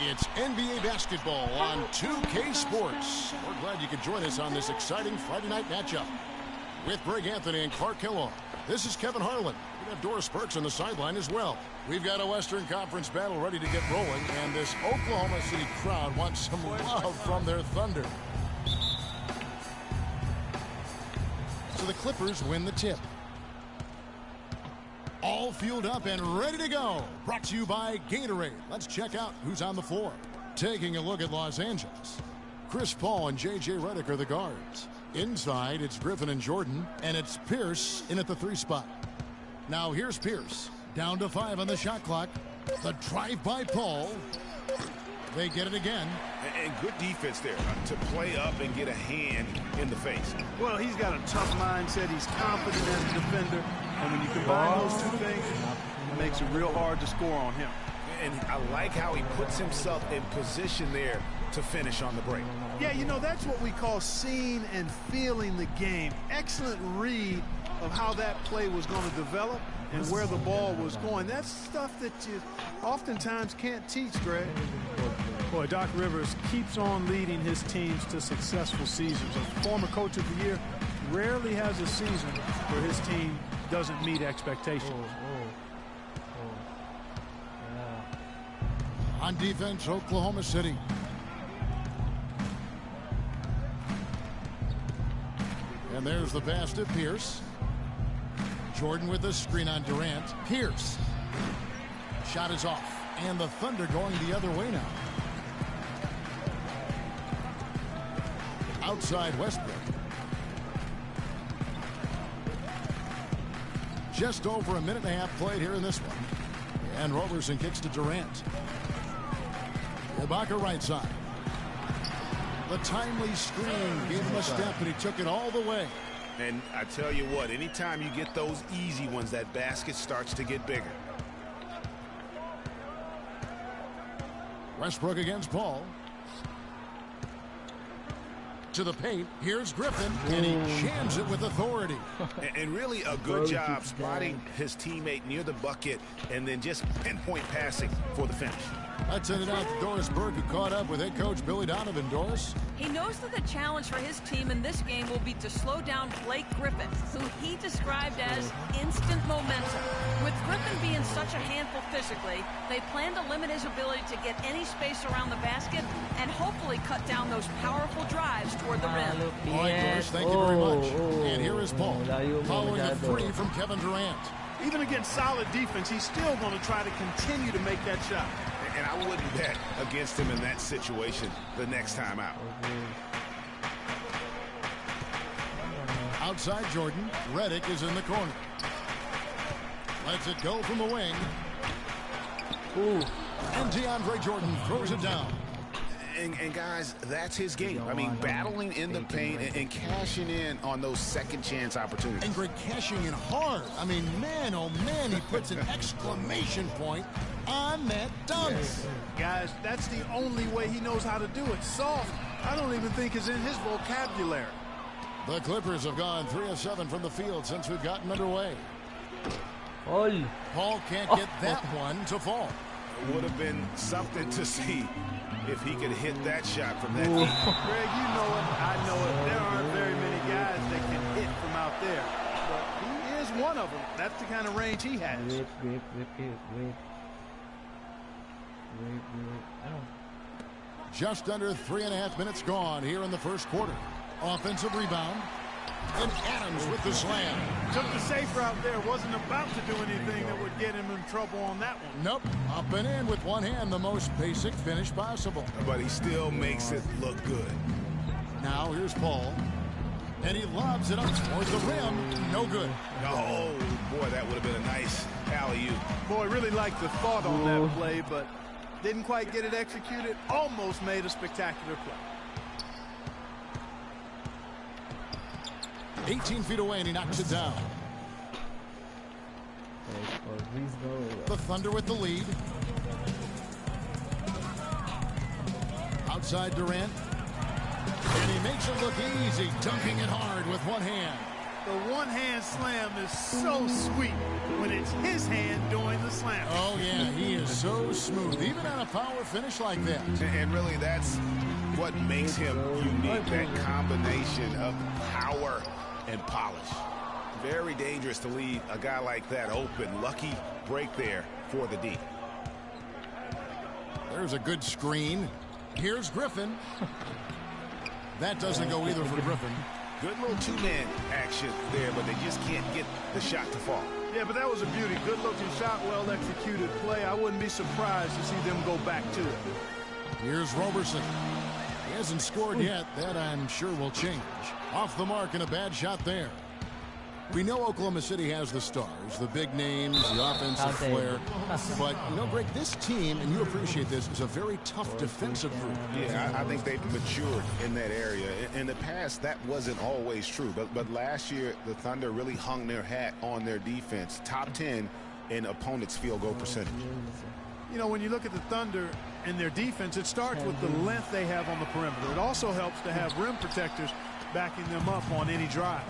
It's NBA basketball on 2K Sports. We're glad you could join us on this exciting Friday night matchup. With Greg Anthony and Clark Kellogg, this is Kevin Harlan. We have Doris Burks on the sideline as well. We've got a Western Conference battle ready to get rolling, and this Oklahoma City crowd wants some love from their Thunder. So the Clippers win the tip. All fueled up and ready to go. Brought to you by Gatorade. Let's check out who's on the floor. Taking a look at Los Angeles. Chris Paul and J.J. Redick are the guards. Inside, it's Griffin and Jordan, and it's Pierce in at the 3 spot. Now here's Pierce. Down to 5 on the shot clock. The drive by Paul. They get it again. And good defense there to play up and get a hand in the face. Well, he's got a tough mindset. He's confident as a defender. And when you combine those two things, it makes it real hard to score on him. And I like how he puts himself in position there to finish on the break. Yeah, you know, that's what we call seeing and feeling the game. Excellent read of how that play was going to develop and where the ball was going. That's stuff that you oftentimes can't teach, Greg. Boy, Doc Rivers keeps on leading his teams to successful seasons. A former coach of the year rarely has a season where his team doesn't meet expectations. On defense, Oklahoma City. And there's the pass to Pierce. Jordan with the screen on Durant. Pierce. Shot is off. And the Thunder going the other way now. Outside Westbrook. Just over a minute and a half played here in this one. And Roberson kicks to Durant. Ibaka right side. The timely screen gave him a step, and he took it all the way. And I tell you what, anytime you get those easy ones, that basket starts to get bigger. Westbrook against Paul. To the paint. Here's Griffin, and he jams it with authority. And really a good job spotting his teammate near the bucket and then just pinpoint passing for the finish. Let's send it out to Doris Burke, who caught up with head coach Billy Donovan. Doris? He knows that the challenge for his team in this game will be to slow down Blake Griffin, who he described as instant momentum. With Griffin being such a handful physically, they plan to limit his ability to get any space around the basket and hopefully cut down those powerful drives toward the rim. All right, Doris, thank you very much. And here is Paul, following a 3 from Kevin Durant. Even against solid defense, he's still going to try to continue to make that shot. And I wouldn't bet against him in that situation the next time out. Outside Jordan, Redick is in the corner. Lets it go from the wing. And DeAndre Jordan throws it down. And guys, that's his game. I mean, battling in the paint and cashing in on those second chance opportunities. And Greg cashing in hard. I mean, man, oh man, he puts an exclamation point on that dunk. Guys, that's the only way he knows how to do it. Soft, I don't even think is in his vocabulary. The Clippers have gone 3 of 7 from the field since we've gotten underway. Paul can't get that one to fall. It would have been something to see if he could hit that shot from that deep. Greg, you know it. I know it. There aren't very many guys that can hit from out there. But he is one of them. That's the kind of range he has. Just under 3.5 minutes gone here in the first quarter. Offensive rebound. And Adams with the slam. Took the safe route there. Wasn't about to do anything that would get him in trouble on that one. Nope. Up and in with one hand, the most basic finish possible. But he still makes it look good. Now here's Paul. And he lobs it up towards the rim. No good. Oh, boy, that would have been a nice alley-oop. Boy, really liked the thought on that play, but didn't quite get it executed. Almost made a spectacular play. 18 feet away, and he knocks it down. The Thunder with the lead. Outside Durant. And he makes it look easy, dunking it hard with one hand. The one-hand slam is so sweet when it's his hand doing the slam. Oh, yeah, he is so smooth, even on a power finish like that. And really, that's what makes him unique, that combination of power and polish. Very dangerous to leave a guy like that open. Lucky break there for the D. There's a good screen. Here's Griffin. That doesn't go either for Griffin. Good little two-man action there, but they just can't get the shot to fall. Yeah, but that was a beauty. Good-looking shot, well-executed play. I wouldn't be surprised to see them go back to it. Here's Roberson. He hasn't scored yet. That, I'm sure, will change. Off the mark and a bad shot there. We know Oklahoma City has the stars, the big names, the offensive flair. But, you know, Greg, this team, and you appreciate this, is a very tough defensive group. Yeah, I think they've matured in that area. In the past, that wasn't always true. But last year, the Thunder really hung their hat on their defense. Top 10 in opponents' field goal percentage. You know, when you look at the Thunder and their defense, it starts with the length they have on the perimeter. It also helps to have rim protectors backing them up on any drive.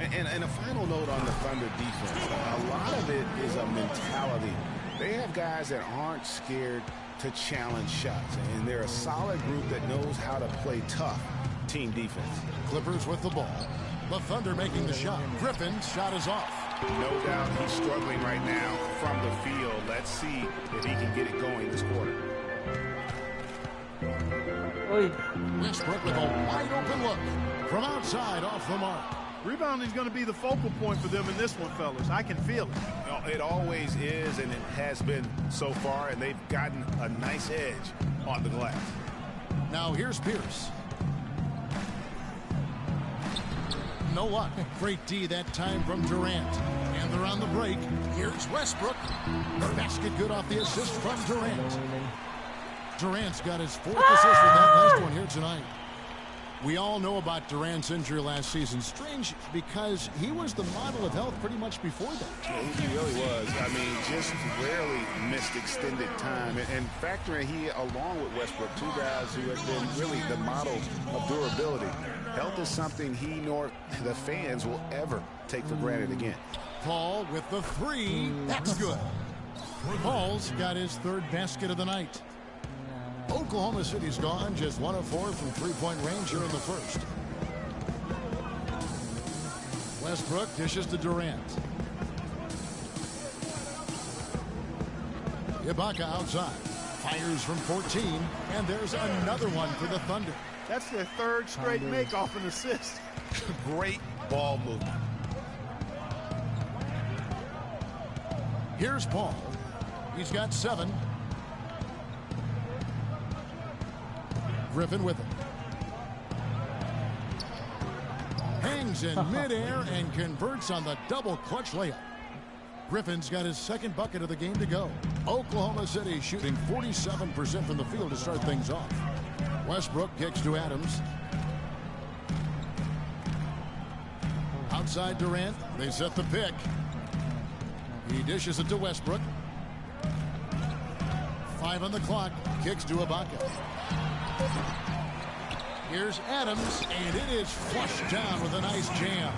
And a final note on the Thunder defense. A lot of it is a mentality. They have guys that aren't scared to challenge shots. And they're a solid group that knows how to play tough team defense. Clippers with the ball. The Thunder making the shot. Griffin's shot is off. No doubt he's struggling right now from the field. Let's see if he can get it going this quarter. Westbrook with a wide open look. From outside off the mark. Rebounding is going to be the focal point for them in this one, fellas. I can feel it. It always is, and it has been so far, and they've gotten a nice edge on the glass. Now here's Pierce. No luck. Great D that time from Durant. And they're on the break. Here's Westbrook. The basket good off the assist from Durant. Durant's got his fourth assist with that last one here tonight. We all know about Durant's injury last season. Strange because he was the model of health pretty much before that. Yeah, he really was. I mean, just rarely missed extended time. And factoring he, along with Westbrook, two guys who have been really the models of durability. Health is something he nor the fans will ever take for granted again. Paul with the three. That's good. Paul's got his third basket of the night. Oklahoma City's gone just 1 of 4 from three-point range here in the first. Westbrook dishes to Durant. Ibaka outside. Fires from 14. And there's another one for the Thunder. That's their third straight make off an assist. Great ball movement. Here's Paul. He's got 7. Griffin with him. Hangs in midair and converts on the double clutch layup. Griffin's got his second bucket of the game to go. Oklahoma City shooting 47% from the field to start things off. Westbrook kicks to Adams. Outside Durant. They set the pick. He dishes it to Westbrook. 5 on the clock. Kicks to Ibaka. Here's Adams, and it is flushed down with a nice jam.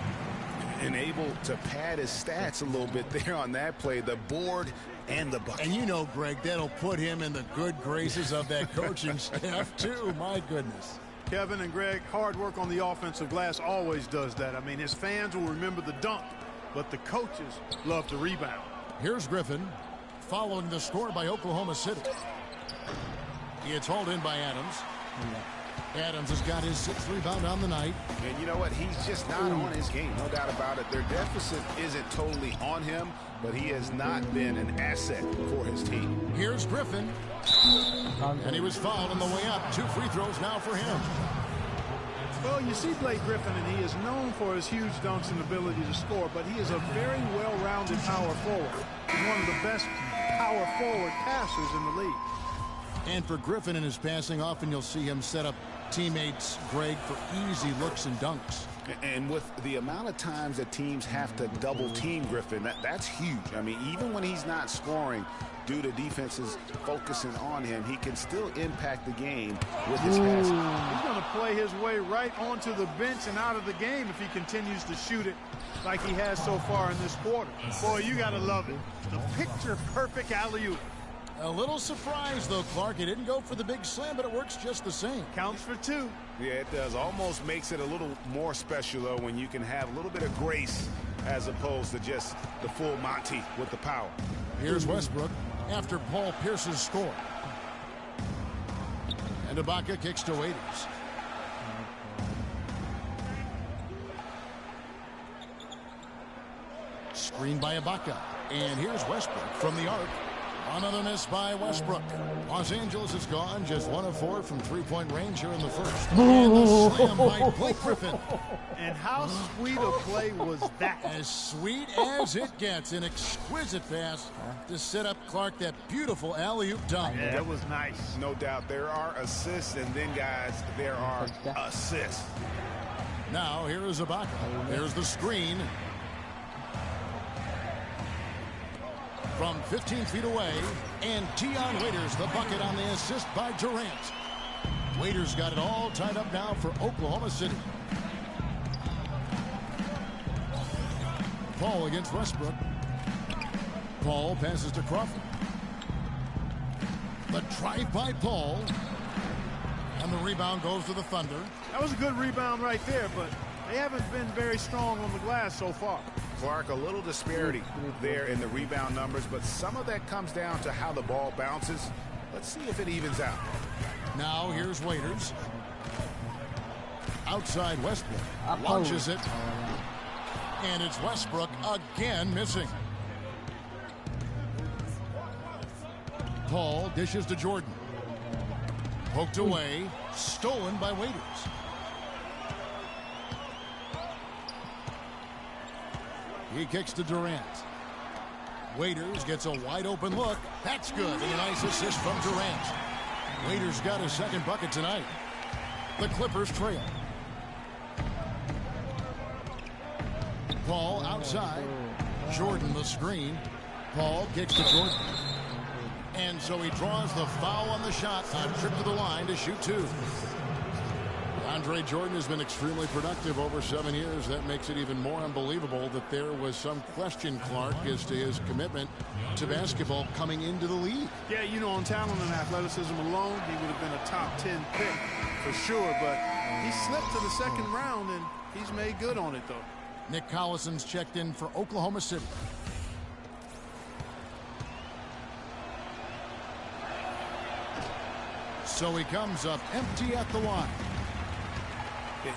And able to pad his stats a little bit there on that play, the board and the bucket. And you know, Greg, that'll put him in the good graces of that coaching staff, too. My goodness. Kevin and Greg, hard work on the offensive glass always does that. I mean, his fans will remember the dunk, but the coaches love to rebound. Here's Griffin, following the score by Oklahoma City. It's hauled in by Adams. Adams has got his 6th rebound on the night. And you know what? He's just not on his game. No doubt about it. Their deficit isn't totally on him, but he has not been an asset for his team. Here's Griffin. And he was fouled on the way up. 2 free throws now for him. Well, you see Blake Griffin, and he is known for his huge dunks and ability to score, but he is a very well-rounded power forward. He's one of the best power forward passers in the league. And for Griffin in his passing, often you'll see him set up teammates, Greg, for easy looks and dunks. And with the amount of times that teams have to double team Griffin, that's huge. I mean, even when he's not scoring due to defenses focusing on him, he can still impact the game with his passing. He's going to play his way right onto the bench and out of the game if he continues to shoot it like he has so far in this quarter. Boy, you got to love it. The picture-perfect alley-oop. A little surprise, though, Clark. He didn't go for the big slam, but it works just the same. Counts for two. Yeah, it does. Almost makes it a little more special, though, when you can have a little bit of grace as opposed to just the full Monty with the power. Here's Westbrook after Paul Pierce's score. And Ibaka kicks to Waiters. Screened by Ibaka. And here's Westbrook from the arc. Another miss by Westbrook. Los Angeles is gone, just 1 of 4 from three-point range here in the first. And the slam by Blake Griffin. And how sweet a play was that? As sweet as it gets. An exquisite pass to set up Clark that beautiful alley-oop dunk. Yeah, that was nice. No doubt there are assists, and then, guys, there are assists. Now, here is Ibaka. There's the screen. From 15 feet away, and Dion Waiters, the bucket on the assist by Durant. Waiters got it all tied up now for Oklahoma City. Paul against Westbrook. Paul passes to Crawford. The drive by Paul. And the rebound goes to the Thunder. That was a good rebound right there, but they haven't been very strong on the glass so far. Clark, a little disparity there in the rebound numbers, but some of that comes down to how the ball bounces. Let's see if it evens out. Now here's Waiters. Outside Westbrook. Launches it. And it's Westbrook again missing. Paul dishes to Jordan. Poked away. Stolen by Waiters. He kicks to Durant. Waiters gets a wide open look. That's good. And a nice assist from Durant. Waiters got his second bucket tonight. The Clippers trail. Paul outside. Jordan the screen. Paul kicks to Jordan. And so he draws the foul on the shot. A trip to the line to shoot two. Andre Jordan has been extremely productive over 7 years. That makes it even more unbelievable that there was some question, Clark, as to his commitment to basketball coming into the league. Yeah, you know, on talent and athleticism alone, he would have been a top 10 pick for sure, but he slipped to the second round, and he's made good on it, though. Nick Collison's checked in for Oklahoma City. So he comes up empty at the line.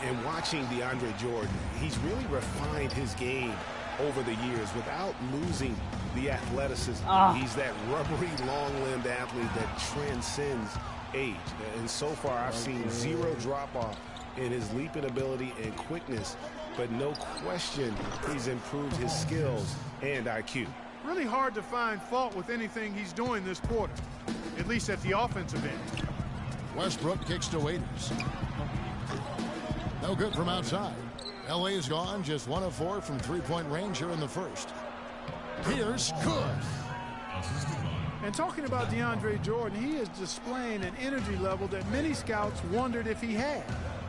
And watching DeAndre Jordan, he's really refined his game over the years without losing the athleticism. He's that rubbery, long-limbed athlete that transcends age. And so far, I've seen zero drop-off in his leaping ability and quickness, but no question he's improved his skills and IQ. Really hard to find fault with anything he's doing this quarter, at least at the offensive end. Westbrook kicks to Waiters. No good from outside. LA is gone, just 1 of 4 from three-point range here in the first. Here's good. And talking about DeAndre Jordan, he is displaying an energy level that many scouts wondered if he had.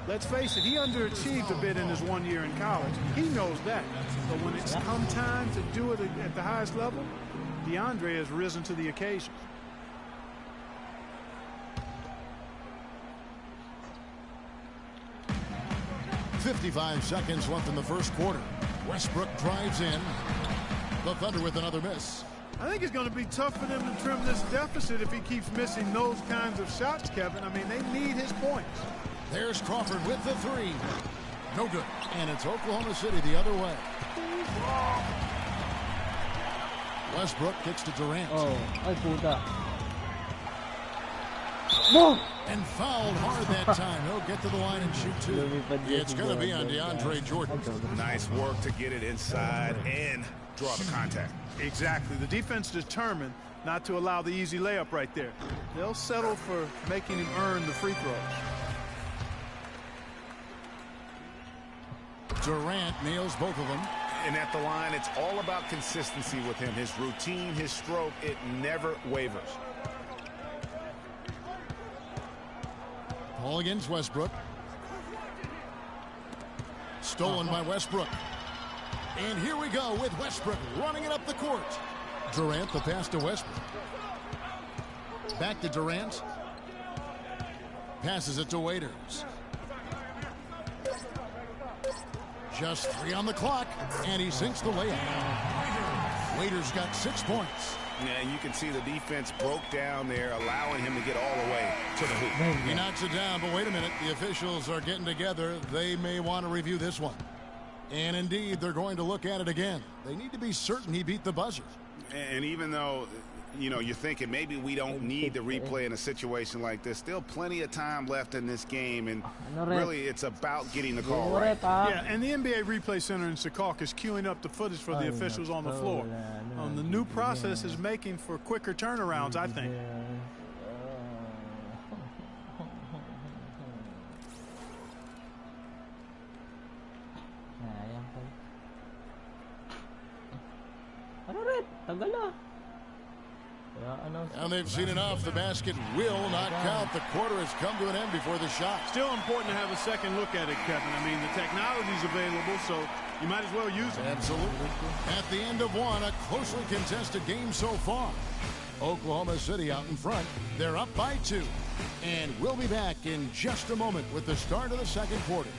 Let's face it, he underachieved a bit in his 1 year in college. He knows that. But when it's come time to do it at the highest level, DeAndre has risen to the occasion. .55 seconds left in the first quarter. Westbrook drives in. The Thunder with another miss. I think it's going to be tough for them to trim this deficit if he keeps missing those kinds of shots, Kevin. I mean, they need his points. There's Crawford with the three. No good. And it's Oklahoma City the other way. Westbrook kicks to Durant. And fouled hard that time. He'll get to the line and shoot two. It's going to be on DeAndre Jordan. Nice work to get it inside and draw the contact. Exactly. The defense determined not to allow the easy layup right there. They'll settle for making him earn the free throws. Durant nails both of them. And at the line, it's all about consistency with him. His routine, his stroke, it never wavers. Paul against Westbrook. Stolen by Westbrook. And here we go with Westbrook running it up the court. Durant, the pass to Westbrook. Back to Durant. Passes it to Waiters. Just 3 on the clock, and he sinks the layup. Waiters got 6 points. Yeah, and you can see the defense broke down there, allowing him to get all the way to the hoop. He knocks it down, but wait a minute. The officials are getting together. They may want to review this one. And indeed, they're going to look at it again. They need to be certain he beat the buzzer. And even though, you know, you're thinking maybe we don't need the replay in a situation like this, still plenty of time left in this game, and really it's about getting the call right. Yeah, and the NBA Replay Center in Secaucus is queuing up the footage for the officials on the floor. The new process is making for quicker turnarounds, I think. And they've seen enough. The basket will not count. The quarter has come to an end before the shot. Still important to have a second look at it, Kevin. I mean, the technology's available, so you might as well use it. Absolutely. At the end of one, a closely contested game so far. Oklahoma City out in front. They're up by 2. And we'll be back in just a moment with the start of the second quarter.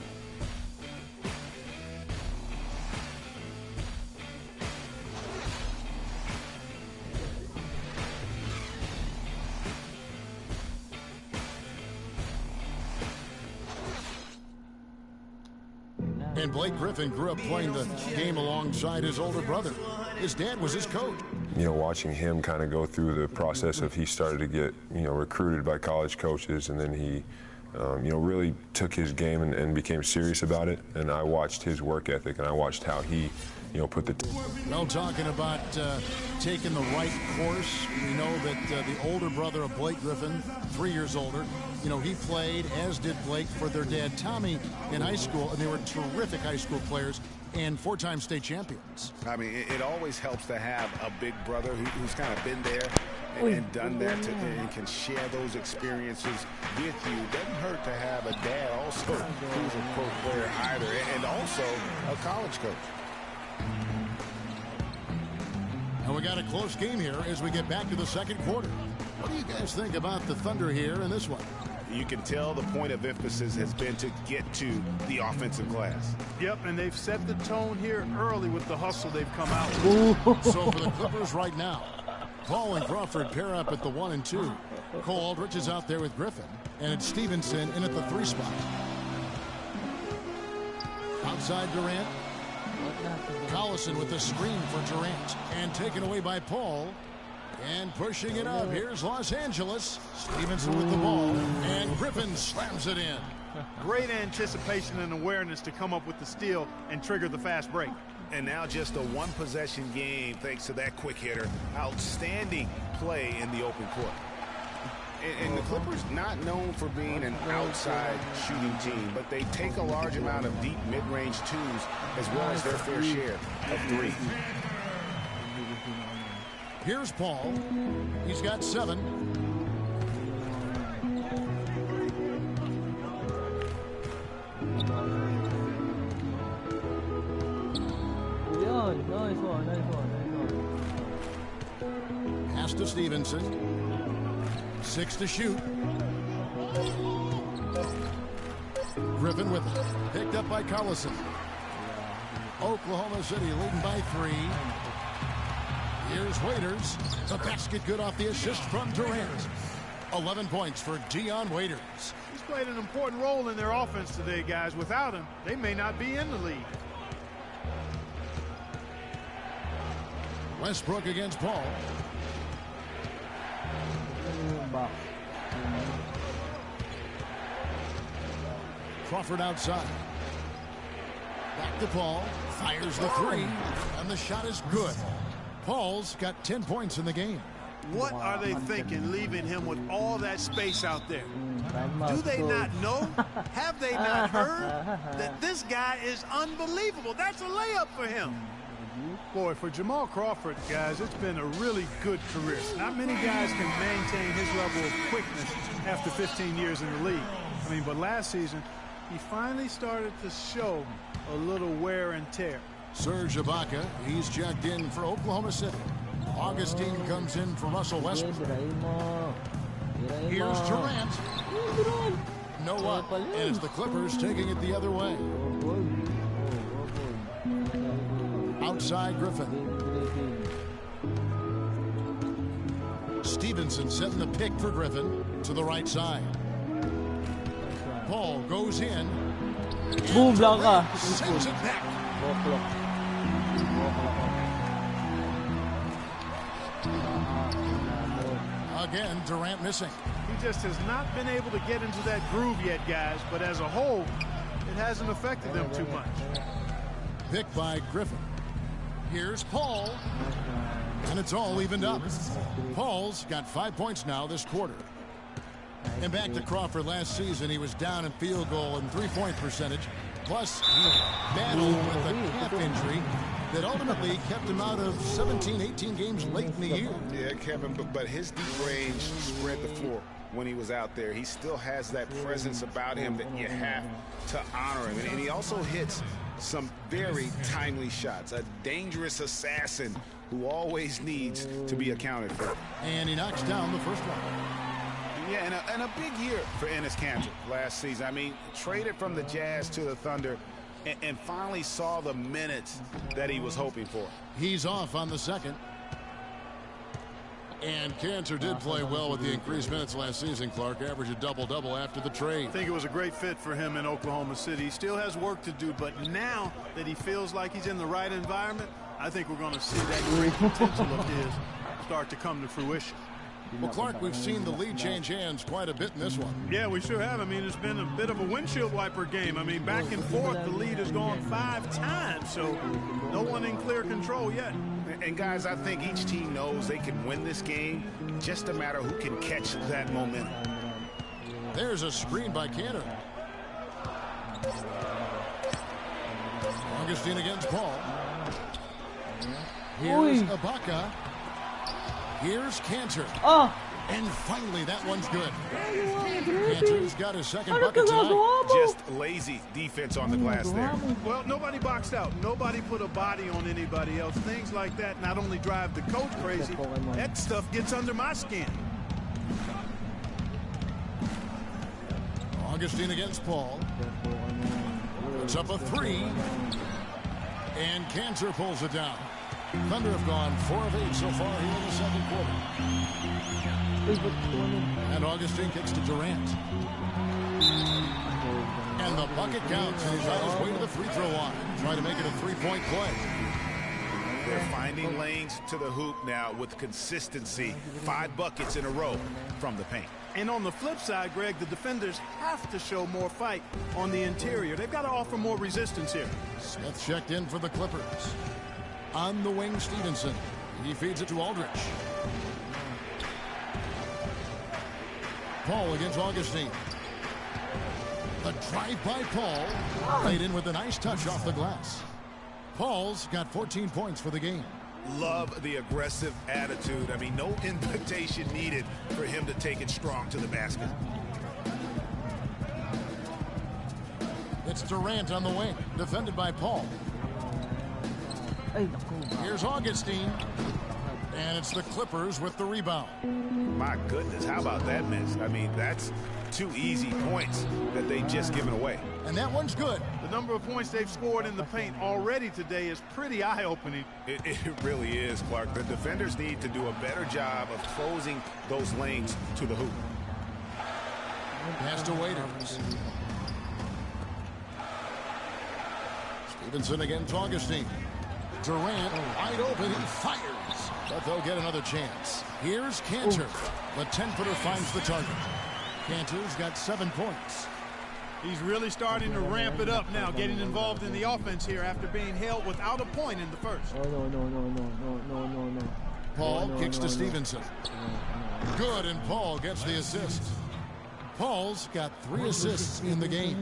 And Blake Griffin grew up playing the game alongside his older brother. His dad was his coach. You know, watching him kind of go through the process of he started to get, you know, recruited by college coaches, and then he, you know, really took his game and became serious about it. And I watched his work ethic, and I watched how he, you know, put the... Well, talking about taking the right course, we know that the older brother of Blake Griffin, 3 years older, you know, he played, as did Blake, for their dad, Tommy, in high school, and they were terrific high school players and 4-time state champions. I mean, it always helps to have a big brother who's kind of been there and done that and can share those experiences with you. Doesn't hurt to have a dad also who's a pro player either, and also a college coach. And we got a close game here as we get back to the second quarter. What do you guys think about the Thunder here in this one? You can tell the point of emphasis has been to get to the offensive glass. Yep, and they've set the tone here early with the hustle they've come out with. So for the Clippers right now, Paul and Crawford pair up at the 1 and 2. Cole Aldrich is out there with Griffin, and it's Stevenson in at the 3 spot. Outside Durant. Collison with the screen for Durant, and taken away by Paul. And pushing it up, here's Los Angeles. Stevenson with the ball, and Griffin slams it in. Great anticipation and awareness to come up with the steal and trigger the fast break. And now just a one-possession game thanks to that quick hitter. Outstanding play in the open court. And the Clippers not known for being an outside shooting team, but they take a large amount of deep mid-range twos as well as their fair share of 3. Here's Paul. He's got 7. Pass to Stevenson. 6 to shoot. Griffin with it. Picked up by Collison. Oklahoma City leading by 3. Here's Waiters. The basket good off the assist from Durant. 11 points for Dion Waiters. He's played an important role in their offense today, guys. Without him, they may not be in the league. Westbrook against Paul. Crawford outside. Back to Paul. Fires the 3. And the shot is good. Paul's got 10 points in the game. What are they thinking, leaving him with all that space out there? Do they not know? Have they not heard that this guy is unbelievable? That's a layup for him. Boy, for Jamal Crawford, guys, it's been a really good career. Not many guys can maintain his level of quickness after 15 years in the league. I mean, but last season, he finally started to show a little wear and tear. Serge Ibaka, he's checked in for Oklahoma City. Augustine comes in for Russell Westbrook. Here's Durant. No up, and it's the Clippers taking it the other way. Outside Griffin. Stevenson setting the pick for Griffin to the right side. Paul goes in. Boom lang ka. Sends it back. Again, Durant missing. He just has not been able to get into that groove yet, guys. But as a whole, it hasn't affected them too much. Pick by Griffin. Here's Paul. And it's all evened up. Paul's got 5 points now this quarter. And back to Crawford last season, he was down in field goal and three-point percentage. Plus, he battled with a calf injury that ultimately kept him out of 17, 18 games late in the year. Yeah, Kevin, but his deep range spread the floor when he was out there. He still has that presence about him that you have to honor him. And he also hits some very timely shots. A dangerous assassin who always needs to be accounted for. And he knocks down the first one. Yeah, and a big year for Enes Kanter last season. I mean, traded from the Jazz to the Thunder and finally saw the minutes that he was hoping for. He's off on the second. And Kanter did play well with the increased minutes last season, Clark. Averaged a double-double after the trade. I think it was a great fit for him in Oklahoma City. He still has work to do, but now that he feels like he's in the right environment, I think we're going to see that great potential of his start to come to fruition. Well, Clark, we've seen the lead change hands quite a bit in this one. Yeah, we sure have. I mean, it's been a bit of a windshield wiper game. I mean, back and forth, the lead has gone 5 times, so no one in clear control yet. And, guys, I think each team knows they can win this game, just a matter who can catch that momentum. There's a screen by Kanter. Augustine against Paul. Here's Ibaka. Here's Kanter. And finally, that one's good. Kanter's got his second bucket tonight. Just lazy defense on the glass there. Well, nobody boxed out. Nobody put a body on anybody else. Things like that not only drive the coach crazy, that stuff gets under my skin. Augustine against Paul. Puts up a three. And Kanter pulls it down. Thunder have gone 4 of 8 so far here in the second quarter. And Augustine kicks to Durant. And the bucket counts, and he's on his way to the free throw line, trying to make it a three-point play. They're finding lanes to the hoop now with consistency. 5 buckets in a row from the paint. And on the flip side, Greg, the defenders have to show more fight on the interior. They've got to offer more resistance here. Smith checked in for the Clippers. On the wing, Stevenson. He feeds it to Aldridge. Paul against Augustine. The drive by Paul. Played in with a nice touch off the glass. Paul's got 14 points for the game. Love the aggressive attitude. I mean, no invitation needed for him to take it strong to the basket. It's Durant on the wing, defended by Paul. Here's Augustine. And it's the Clippers with the rebound. My goodness, how about that miss? I mean, that's 2 easy points that they've just given away. And that one's good. The number of points they've scored in the paint already today is pretty eye-opening. It really is, Clark. The defenders need to do a better job of closing those lanes to the hoop. Pass to Waiters. Stevenson against Augustine. Durant wide open, he fires, but they'll get another chance. Here's Kanter. The 10-footer finds the target. Kanter's got 7 points. He's really starting to ramp it up now, getting involved in the offense here after being held without a point in the first. No. Paul kicks to Stevenson. Good, and Paul gets the assist. Paul's got 3 assists in the game.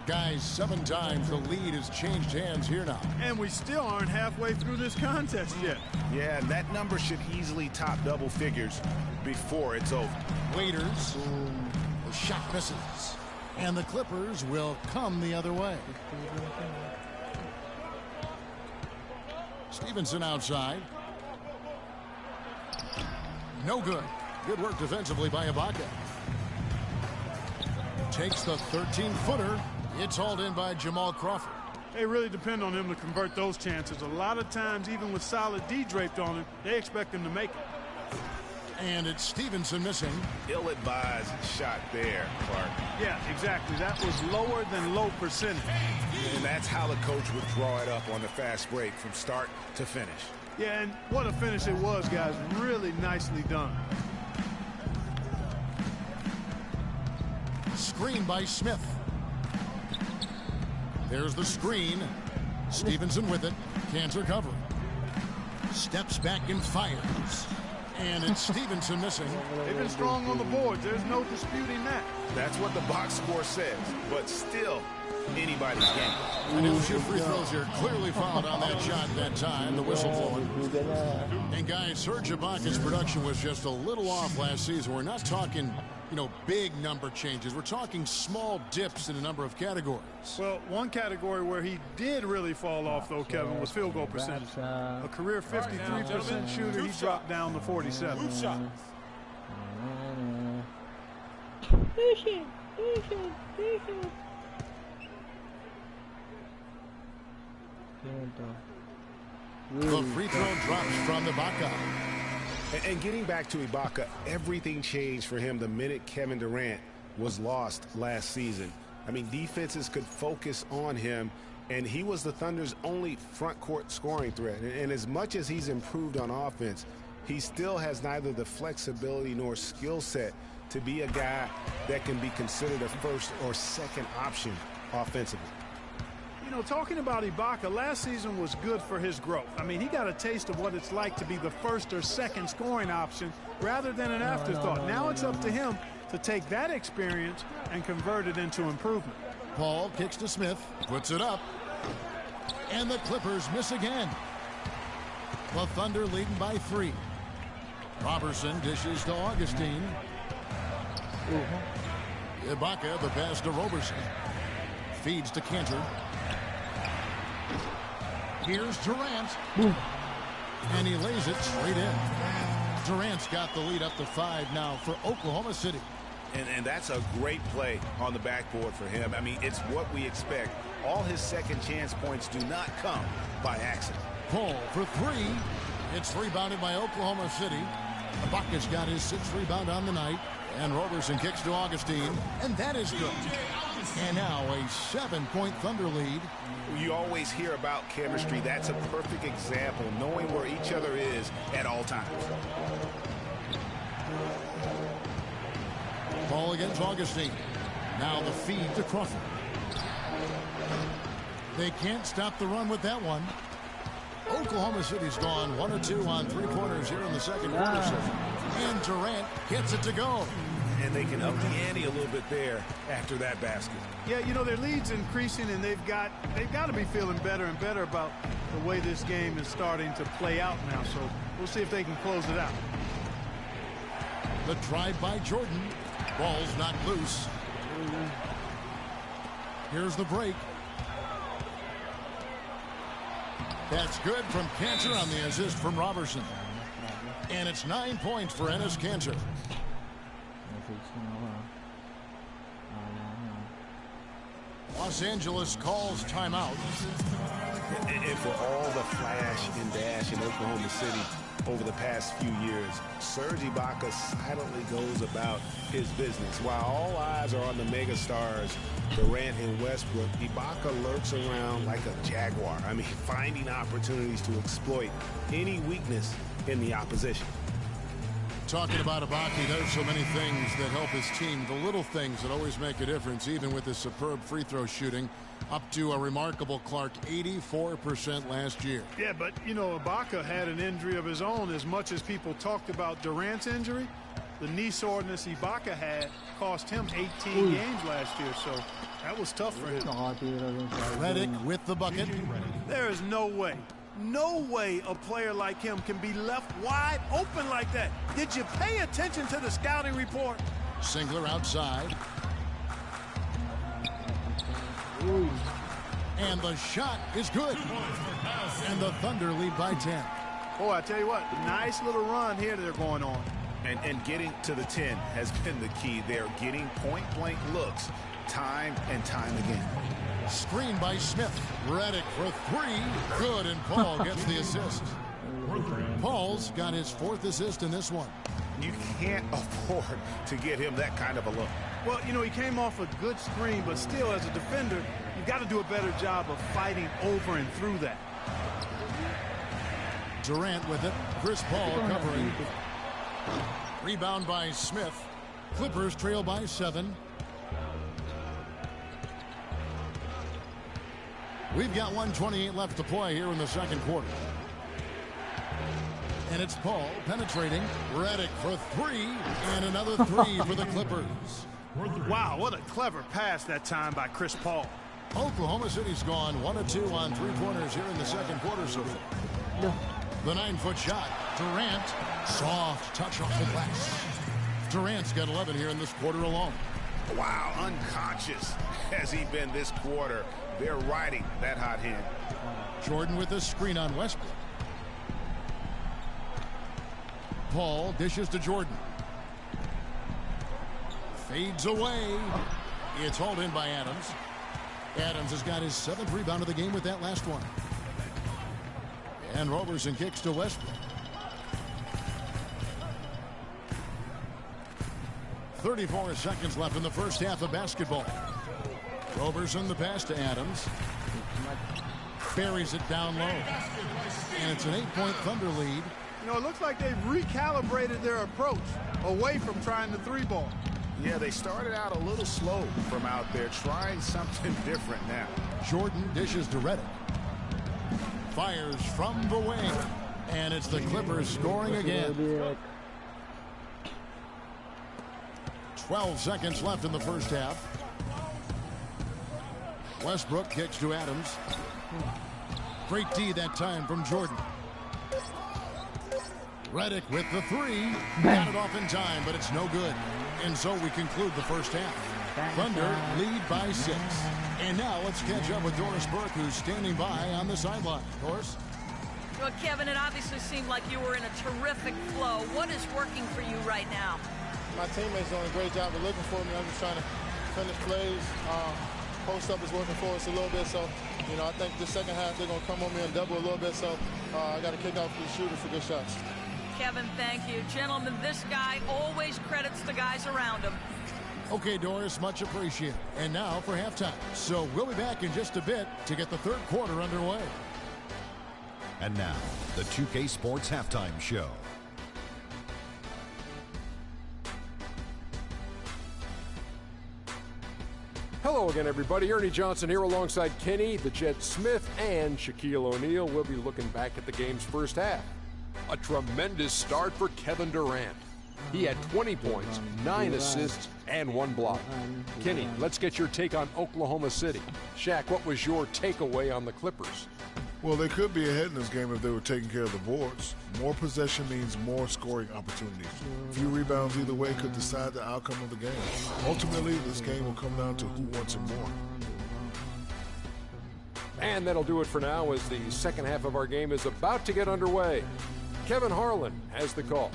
Guys, 7 times the lead has changed hands here now. And we still aren't halfway through this contest yet. Yeah, that number should easily top double figures before it's over. Waiters, the shot misses. And the Clippers will come the other way. Stevenson outside. No good. Good work defensively by Ibaka. Takes the 13-footer. It's hauled in by Jamal Crawford. They really depend on him to convert those chances. A lot of times, even with solid D draped on him, they expect him to make it. And it's Stevenson missing. Ill-advised shot there, Clark. Yeah, exactly. That was lower than low percentage. And that's how the coach would draw it up on the fast break from start to finish. Yeah, and what a finish it was, guys. Really nicely done. Screen by Smith. There's the screen. Stevenson with it. Cantor covering. Steps back and fires. And it's Stevenson missing. They've been strong on the boards. There's no disputing that. That's what the box score says, but still anybody's game. And he'll shoot free throws here. Clearly fouled on that shot that time. The whistle blowing. And guys, Serge Ibaka's production was just a little off last season. We're not talking, big number changes. We're talking small dips in a number of categories. Well, one category where he did really fall off, though, Kevin, was field goal percentage. A career 53% shooter, he dropped down to 47. The free throw drops from Ibaka. And getting back to Ibaka, everything changed for him the minute Kevin Durant was lost last season. I mean, defenses could focus on him, and he was the Thunder's only front court scoring threat. And as much as he's improved on offense, he still has neither the flexibility nor skill set to be a guy that can be considered a first or second option offensively. Talking about Ibaka, last season was good for his growth. I mean, he got a taste of what it's like to be the first or second scoring option rather than an afterthought. Now it's up to him to take that experience and convert it into improvement. Paul kicks to Smith, puts it up, and the Clippers miss again. The Thunder leading by 3. Robertson dishes to Augustine. Ibaka, the pass to Robertson. Feeds to Cantor. Here's Durant. And he lays it straight in. Durant's got the lead up to 5 now for Oklahoma City. And that's a great play on the backboard for him. I mean, it's what we expect. All his second chance points do not come by accident. Paul for 3. It's rebounded by Oklahoma City. Ibaka's got his 6th rebound on the night. And Robertson kicks to Augustine. And that is good. And now a 7-point Thunder lead. You always hear about chemistry. That's a perfect example, knowing where each other is at all times. Ball against Augustine. Now the feed to Crawford. They can't stop the run with that one. Oklahoma City's gone 1 of 2 on 3-pointers here in the second quarter session. And Durant gets it to go. And they can up the ante a little bit there after that basket. Yeah, their lead's increasing, and they've got to be feeling better and better about the way this game is starting to play out now. So we'll see if they can close it out. The drive by Jordan. Ball's not loose. Here's the break. That's good from Cantor on the assist from Robertson. And it's 9 points for Enes Kanter. Los Angeles calls timeout. And for all the flash and dash in Oklahoma City over the past few years, Serge Ibaka silently goes about his business. While all eyes are on the megastars, Durant and Westbrook, Ibaka lurks around like a jaguar. I mean, finding opportunities to exploit any weakness in the opposition. talking about Ibaka, he does so many things that help his team. The little things that always make a difference, even with his superb free throw shooting. Up to a remarkable, Clark, 84% last year. Yeah, but, you know, Ibaka had an injury of his own. As much as people talked about Durant's injury, the knee soreness Ibaka had cost him 18 games last year, so that was tough for him. Redick with the bucket. There is no way a player like him can be left wide open like that. Did you pay attention to the scouting report? Singler outside. And the shot is good. And the Thunder lead by 10. Boy, I tell you what, nice little run here they're going on. And getting to the 10 has been the key. They're getting point-blank looks time and time again. Screen by Smith. Redick for three. Good, and Paul gets the assist. Paul's got his 4th assist in this one. You can't afford to get him that kind of a look. Well, you know, he came off a good screen, but still, as a defender, you've got to do a better job of fighting over and through that. Durant with it. Chris Paul covering. Rebound by Smith. Clippers trail by 7. We've got 1:28 left to play here in the second quarter. And it's Paul penetrating. Redick for 3. And another 3 for the Clippers. Wow, what a clever pass that time by Chris Paul. Oklahoma City's gone 1 of 2 on 3-pointers here in the second quarter so far. The 9-foot shot. Durant. Soft touch off the glass. Durant's got 11 here in this quarter alone. Wow, unconscious has he been this quarter. They're riding that hot hand. Jordan with a screen on Westbrook. Paul dishes to Jordan. Fades away. It's hauled in by Adams. Adams has got his 7th rebound of the game with that last one. And Roberson kicks to Westbrook. 34 seconds left in the first half of basketball. Roberson the pass to Adams. Buries it down low. And it's an 8-point Thunder lead. You know, it looks like they've recalibrated their approach away from trying the 3-ball. Yeah, they started out a little slow from out there, trying something different now. Jordan dishes to Redick. Fires from the wing. And it's the Clippers scoring again. 12 seconds left in the first half. Westbrook kicks to Adams. Great D that time from Jordan. Redick with the 3. Got it off in time, but it's no good. And so we conclude the first half. Thunder lead by 6. And now let's catch up with Doris Burke, who's standing by on the sideline. Doris? Well, Kevin, it obviously seemed like you were in a terrific flow. What is working for you right now? My teammates doing a great job of looking for me. I'm just trying to finish plays. Post up is working for us a little bit. So, you know, I think the second half they're going to come on me and double a little bit. So I got to kick off the shooters for good shots. Kevin, thank you. Gentlemen, this guy always credits the guys around him. Okay, Doris, much appreciated. And now for halftime. So we'll be back in just a bit to get the third quarter underway. And now, the 2K Sports Halftime Show. Hello again, everybody. Ernie Johnson here alongside Kenny, the Jet Smith, and Shaquille O'Neal. We'll be looking back at the game's first half. A tremendous start for Kevin Durant. He had 20 points, 9 assists, and 1 block. Kenny, let's get your take on Oklahoma City. Shaq, what was your takeaway on the Clippers? Well, they could be ahead in this game if they were taking care of the boards. More possession means more scoring opportunities. A few rebounds either way could decide the outcome of the game. Ultimately, this game will come down to who wants it more. And that'll do it for now as the second half of our game is about to get underway. Kevin Harlan has the call.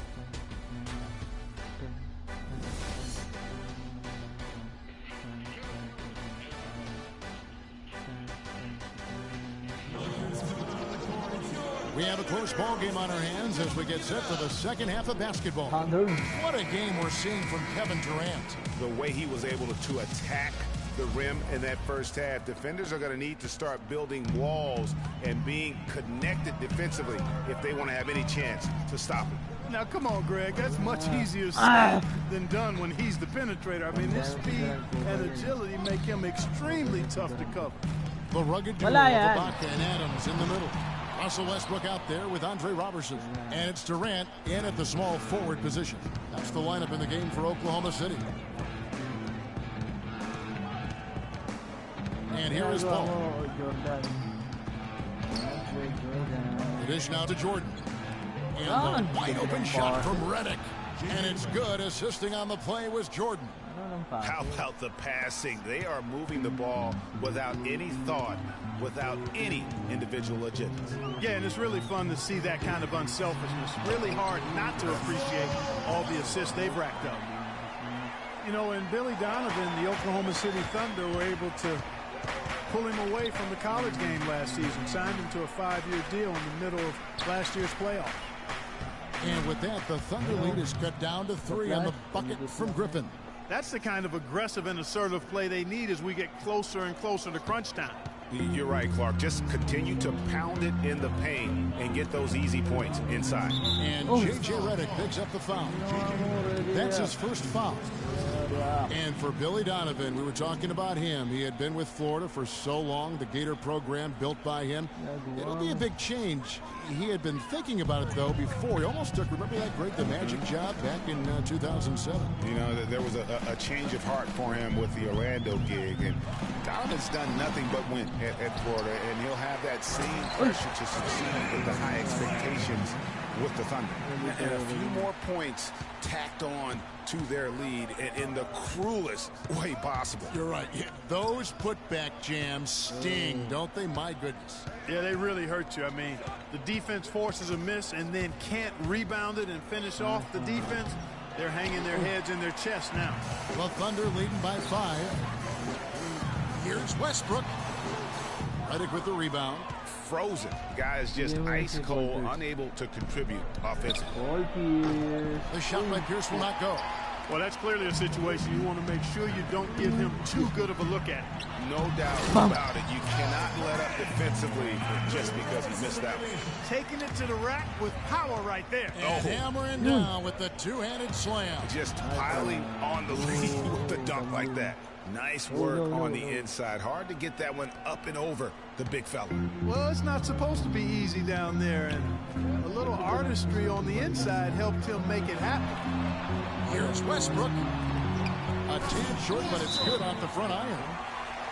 We have a close ball game on our hands as we get set for the second half of basketball. What a game we're seeing from Kevin Durant. The way he was able to attack the rim in that first half. Defenders are going to need to start building walls and being connected defensively if they want to have any chance to stop him. Now, come on, Greg. That's much easier said than done when he's the penetrator. I mean, his speed and agility make him extremely tough to cover. The rugged duo of Ibaka and Adams in the middle. Russell Westbrook out there with Andre Robertson. And it's Durant in at the small forward position. That's the lineup in the game for Oklahoma City. And here is Paul. The dish now to Jordan. And the wide open shot from Redick. And it's good. Assisting on the play was Jordan. How about the passing? They are moving the ball without any thought, without any individual agendas. Yeah, and it's really fun to see that kind of unselfishness. Really hard not to appreciate all the assists they've racked up. You know, and Billy Donovan, the Oklahoma City Thunder, were able to pull him away from the college game last season, signed him to a 5-year deal in the middle of last year's playoff. And with that, the Thunder lead is cut down to 3 on the bucket from Griffin. That's the kind of aggressive and assertive play they need as we get closer and closer to crunch time. You're right, Clark. Just continue to pound it in the paint and get those easy points inside. And J.J. Redick picks up the foul. That's his first foul. And for Billy Donovan, we were talking about him. He had been with Florida for so long, the Gator program built by him. It'll be a big change. He had been thinking about it, though, before. He almost took, remember that Greg, the Magic job back in 2007? You know, there was a change of heart for him with the Orlando gig. And Donovan's done nothing but win at Florida, and he'll have that same pressure to succeed with the high expectations with the Thunder. And a few more points tacked on to their lead in the cruelest way possible. You're right. Yeah, those putback jams sting, don't they? My goodness. Yeah, they really hurt you. I mean, the defense forces a miss and then can't rebound it and finish off the defense. They're hanging their heads in their chest now. The Thunder leading by 5. Here's Westbrook. Redick with the rebound. Frozen. Guy is just ice cold, unable to contribute offensively. The shot by Pierce will not go. Well, that's clearly a situation you want to make sure you don't give him too good of a look at. No doubt about it. You cannot let up defensively just because he missed that one. Taking it to the rack with power right there. And hammering down with the two-handed slam. Just piling on the lead with the dunk like that. Nice work on the inside. Hard to get that one up and over the big fella. Well, it's not supposed to be easy down there, and a little artistry on the inside helped him make it happen. Here's Westbrook. A tad short, but it's good off the front iron.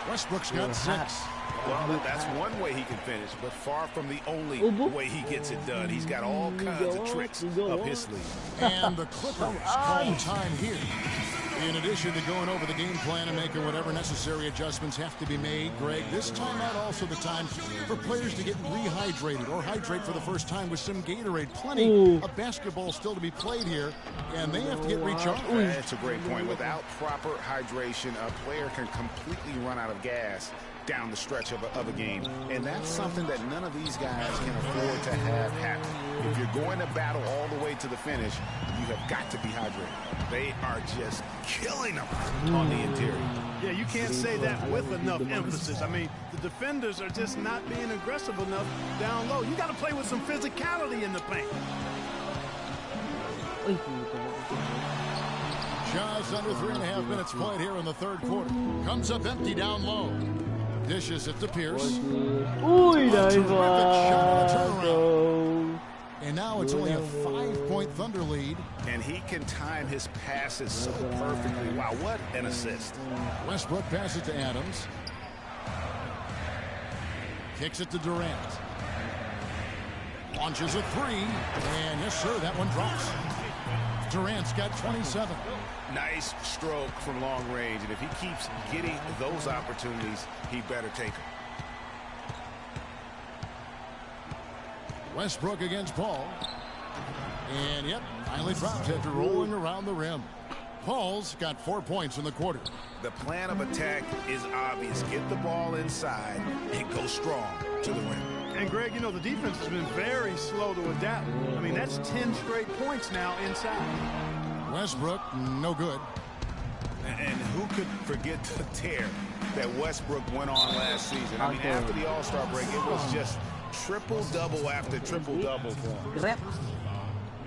Westbrook's got 6. Well, that's one way he can finish, but far from the only way he gets it done. He's got all kinds of tricks up his sleeve. And the Clippers call time here. In addition to going over the game plan and making whatever necessary adjustments have to be made, Greg, this timeout also the time for players to get rehydrated or hydrate for the first time with some Gatorade. Plenty of basketball still to be played here, and they have to get recharged. That's a great point. Without proper hydration, a player can completely run out of gas down the stretch of a game, and that's something that none of these guys can afford to have happen. If you're going to battle all the way to the finish, you have got to be hydrated. They are just killing them on the interior. Yeah, you can't say that with enough emphasis. I mean, the defenders are just not being aggressive enough down low. You got to play with some physicality in the paint. Just under 3.5 minutes played here in the third quarter. Comes up empty down low. Dishes it to Pierce. Uy, A terrific shot on the turnaround. And now it's only a 5-point Thunder lead. And he can time his passes so perfectly. Wow, what an assist. Westbrook passes to Adams. Kicks it to Durant. Launches a 3. And yes, sir, that one drops. Durant's got 27. Nice stroke from long range, and if he keeps getting those opportunities, he better take them. Westbrook against Paul. And yep, finally drops after rolling around the rim. Paul's got 4 points in the quarter. The plan of attack is obvious. Get the ball inside and go strong to the rim. And Greg, you know, the defense has been very slow to adapt. I mean, that's 10 straight points now inside. Westbrook, no good. And who could forget the tear that Westbrook went on last season? I mean, after the All-Star break, it was just triple-double after triple-double for him.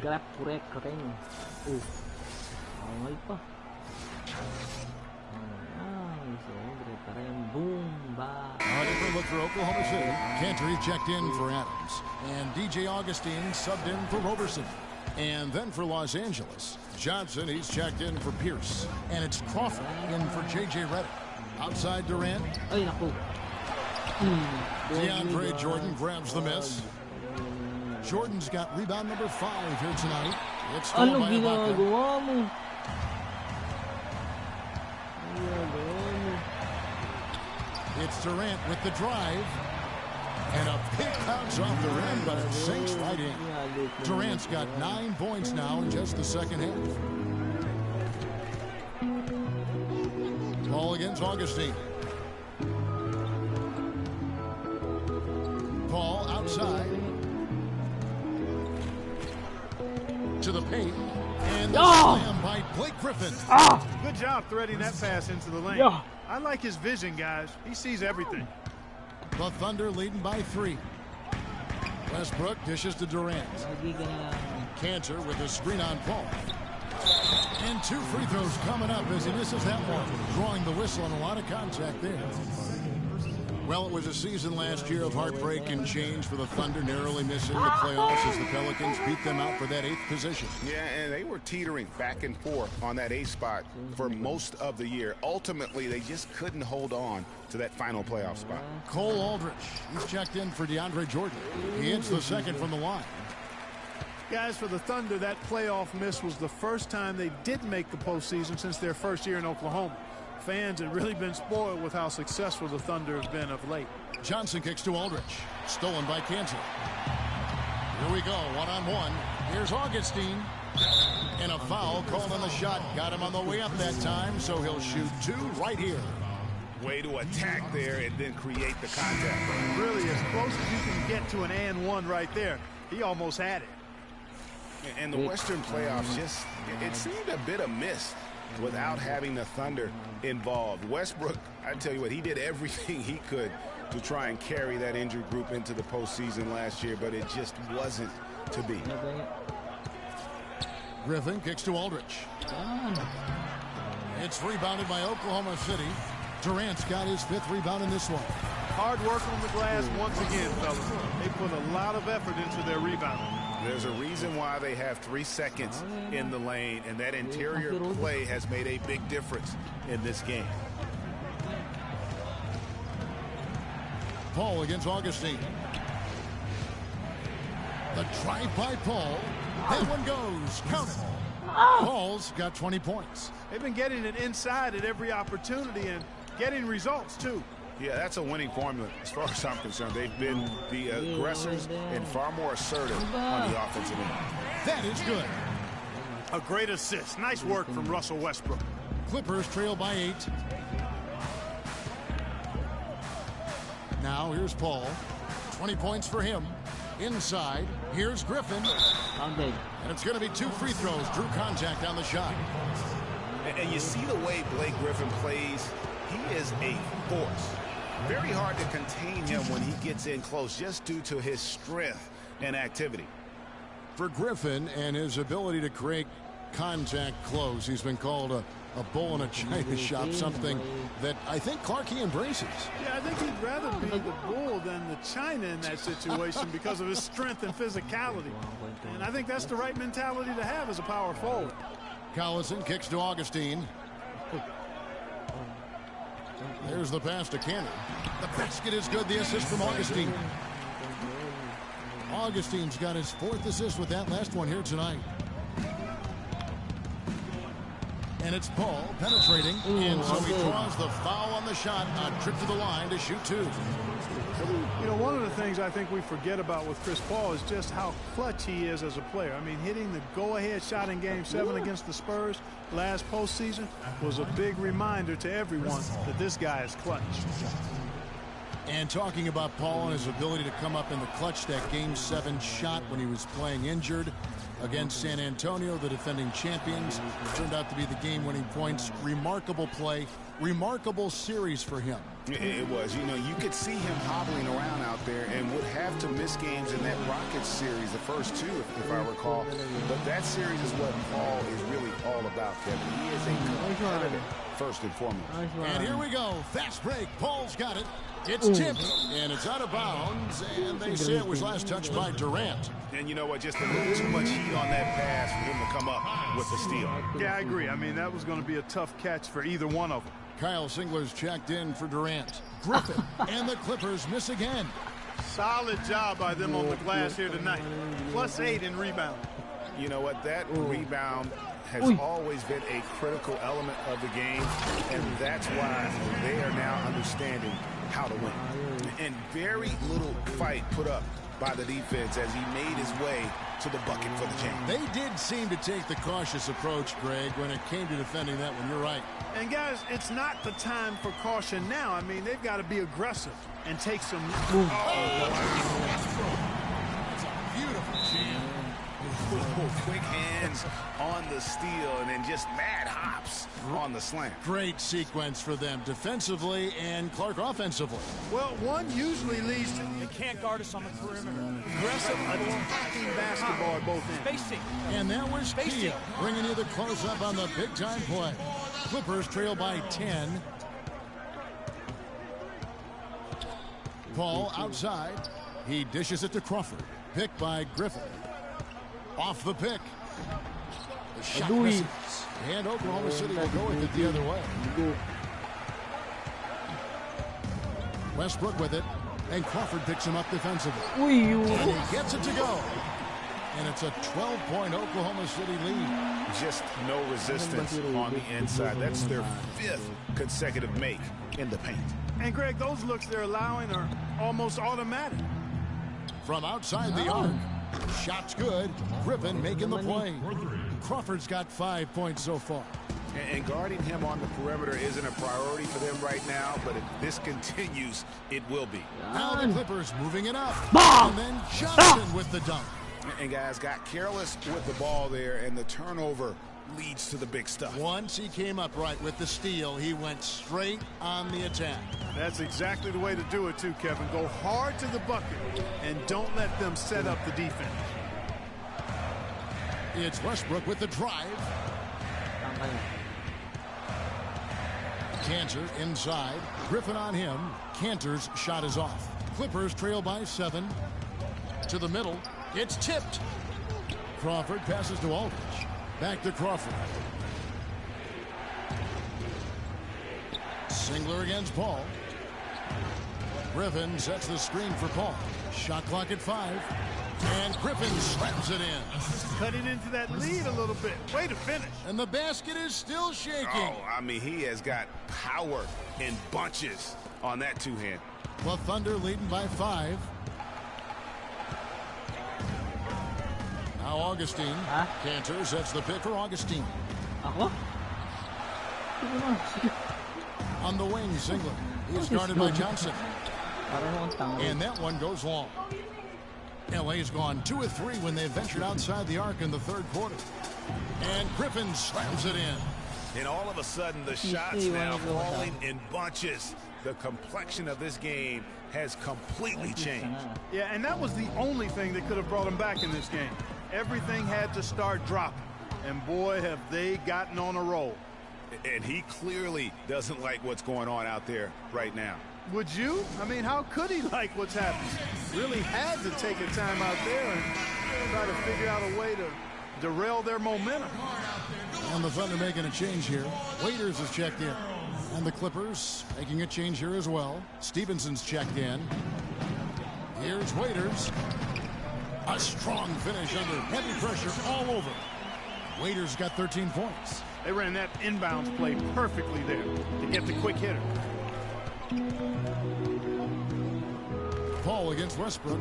Grab. Kurek katanya. Awal pa. A different look for Oklahoma City. Cantor checked in for Adams. And DJ Augustine subbed in for Roberson. And then for Los Angeles, Johnson, he's checked in for Pierce. And it's Crawford in for J.J. Redick. Outside Durant. Ay, naku. DeAndre Jordan grabs the miss. Jordan's got rebound number 5 here tonight. It's stolen by Ibaka. Ginagawa mo? It's Durant with the drive. And a pick bounce off the rim, but it sinks right in. Durant's got 9 points now in just the second half. Ball against Augustine. Paul outside. To the paint. And the slam by Blake Griffin. Good job threading that pass into the lane. Yeah. I like his vision, guys. He sees everything. The Thunder leading by 3. Westbrook dishes to Durant. Cantor with a screen on Paul. And 2 free throws coming up as he misses that one. Drawing the whistle and a lot of contact there. Well, it was a season last year of heartbreak and change for the Thunder, narrowly missing the playoffs as the Pelicans beat them out for that 8th position. Yeah, and they were teetering back and forth on that 8th spot for most of the year. Ultimately, they just couldn't hold on to that final playoff spot. Cole Aldrich, he's checked in for DeAndre Jordan. He hits the second from the line. Guys, for the Thunder, that playoff miss was the first time they didn't make the postseason since their first year in Oklahoma. Fans have really been spoiled with how successful the Thunder have been of late. Johnson kicks to Aldrich. Stolen by Cantor. Here we go, one-on-one. Here's Augustine. And a foul called on the shot. Got him on the way up that time, so he'll shoot 2 right here. Way to attack there and then create the contact. Really, as close as you can get to an and one right there. He almost had it. And the Western playoffs just, it seemed a bit amiss without having the Thunder involved. Westbrook, I tell you what, he did everything he could to try and carry that injured group into the postseason last year, but it just wasn't to be. Griffin kicks to Aldrich. It's rebounded by Oklahoma City. Durant's got his 5th rebound in this one. Hard work on the glass once again, fellas. They put a lot of effort into their rebounding. There's a reason why they have 3 seconds in the lane, and that interior play has made a big difference in this game. Paul against Augustine. The drive by Paul. That one goes. Count it. Paul's got 20 points. They've been getting it inside at every opportunity and getting results, too. Yeah, that's a winning formula as far as I'm concerned. They've been the aggressors and far more assertive on the offensive end. That is good. A great assist. Nice work from Russell Westbrook. Clippers trail by 8. Now here's Paul. 20 points for him. Inside, here's Griffin. And it's going to be 2 free throws. Drew contact on the shot. And you see the way Blake Griffin plays. He is a force. Very hard to contain him when he gets in close just due to his strength and activity. For Griffin and his ability to create contact close, he's been called a bull in a china shop, something that I think Clarkey embraces. Yeah, I think he'd rather be the bull than the china in that situation because of his strength and physicality. And I think that's the right mentality to have as a power forward. Collison kicks to Augustine. There's the pass to Cannon. The basket is good. The assist from Augustine. Augustine's got his 4th assist with that last one here tonight. And it's Paul penetrating. And so he draws the foul on the shot on trip to the line to shoot 2. You know, one of the things I think we forget about with Chris Paul is just how clutch he is as a player. I mean, hitting the go-ahead shot in Game 7 against the Spurs last postseason was a big reminder to everyone that this guy is clutch. And talking about Paul and his ability to come up in the clutch, that Game 7 shot when he was playing injured against San Antonio, the defending champions, turned out to be the game-winning points. Remarkable play, remarkable series for him. It was. You know, you could see him hobbling around out there and would have to miss games in that Rockets series, the first two, if I recall. But that series is what Paul is really all about, Kevin. He is a competitor, first and foremost. And here we go. Fast break. Paul's got it. It's tipped, and it's out of bounds, and they say it was last touched by Durant. And you know what? Just a little too much heat on that pass for him to come up with the steal. Yeah, I agree. I mean, that was going to be a tough catch for either one of them. Kyle Singler's checked in for Durant. Griffin and the Clippers miss again. Solid job by them on the glass here tonight. +8 in rebound. You know what? That rebound has always been a critical element of the game, and that's why they are now understanding how to win. And very little fight put up by the defense as he made his way to the bucket for the change. They did seem to take the cautious approach, Greg, when it came to defending that one. You're right. And guys, it's not the time for caution now. I mean, they've got to be aggressive and take some. It's a beautiful jam. Quick hands on the steal and then just mad hops on the slam. Great sequence for them defensively and Clark offensively. Well, one usually leads to. They can't guard us on the perimeter. Aggressive attacking basketball at both ends. Spacing. And that was Kia bringing you the close-up on the big-time play. Clippers trail by 10. Paul outside. He dishes it to Crawford. Picked by Griffin. Off the pick. The shot misses. And Oklahoma City will go with it the other way. Westbrook with it. And Crawford picks him up defensively. And he gets it to go. And it's a 12-point Oklahoma City lead. Just no resistance on the inside. That's their 5th consecutive make in the paint. And, Greg, those looks they're allowing are almost automatic. From outside the arc. Shot's good. Griffin making the play. Crawford's got 5 points so far. And guarding him on the perimeter isn't a priority for them right now, but if this continues, it will be. Now the Clippers moving it up. And then Johnson with the dunk. And guys got careless with the ball there, and the turnover leads to the big stuff. Once he came up right with the steal, he went straight on the attack. That's exactly the way to do it too, Kevin. Go hard to the bucket and don't let them set up the defense. It's Westbrook with the drive. Cantor inside. Griffin on him. Cantor's shot is off. Clippers trail by 7. To the middle. It's tipped. Crawford passes to Aldridge. Back to Crawford. Singler against Paul. Griffin sets the screen for Paul. Shot clock at 5. And Griffin slams it in. Cutting into that lead a little bit. Way to finish. And the basket is still shaking. Oh, I mean, he has got power in bunches on that two-hand. The Thunder leading by 5. Now Augustine. Cantor sets the pick for Augustine. On the wing, Singler. He's guarded by Johnson. And that one goes long. LA's gone 2 of 3 when they ventured outside the arc in the third quarter. And Griffin slams it in. And all of a sudden, the shots now falling in bunches. The complexion of this game has completely changed. Yeah, and that was the only thing that could have brought him back in this game. Everything had to start dropping. And boy, have they gotten on a roll. And he clearly doesn't like what's going on out there right now. Would you? I mean, how could he like what's happening? Really had to take a time out there and try to figure out a way to derail their momentum. And the Thunder making a change here. Waiters has checked in. And the Clippers making a change here as well. Stevenson's checked in. Here's Waiters. A strong finish under heavy pressure all over. Waiters got 13 points. They ran that inbounds play perfectly there to get the quick hitter. Paul against Westbrook.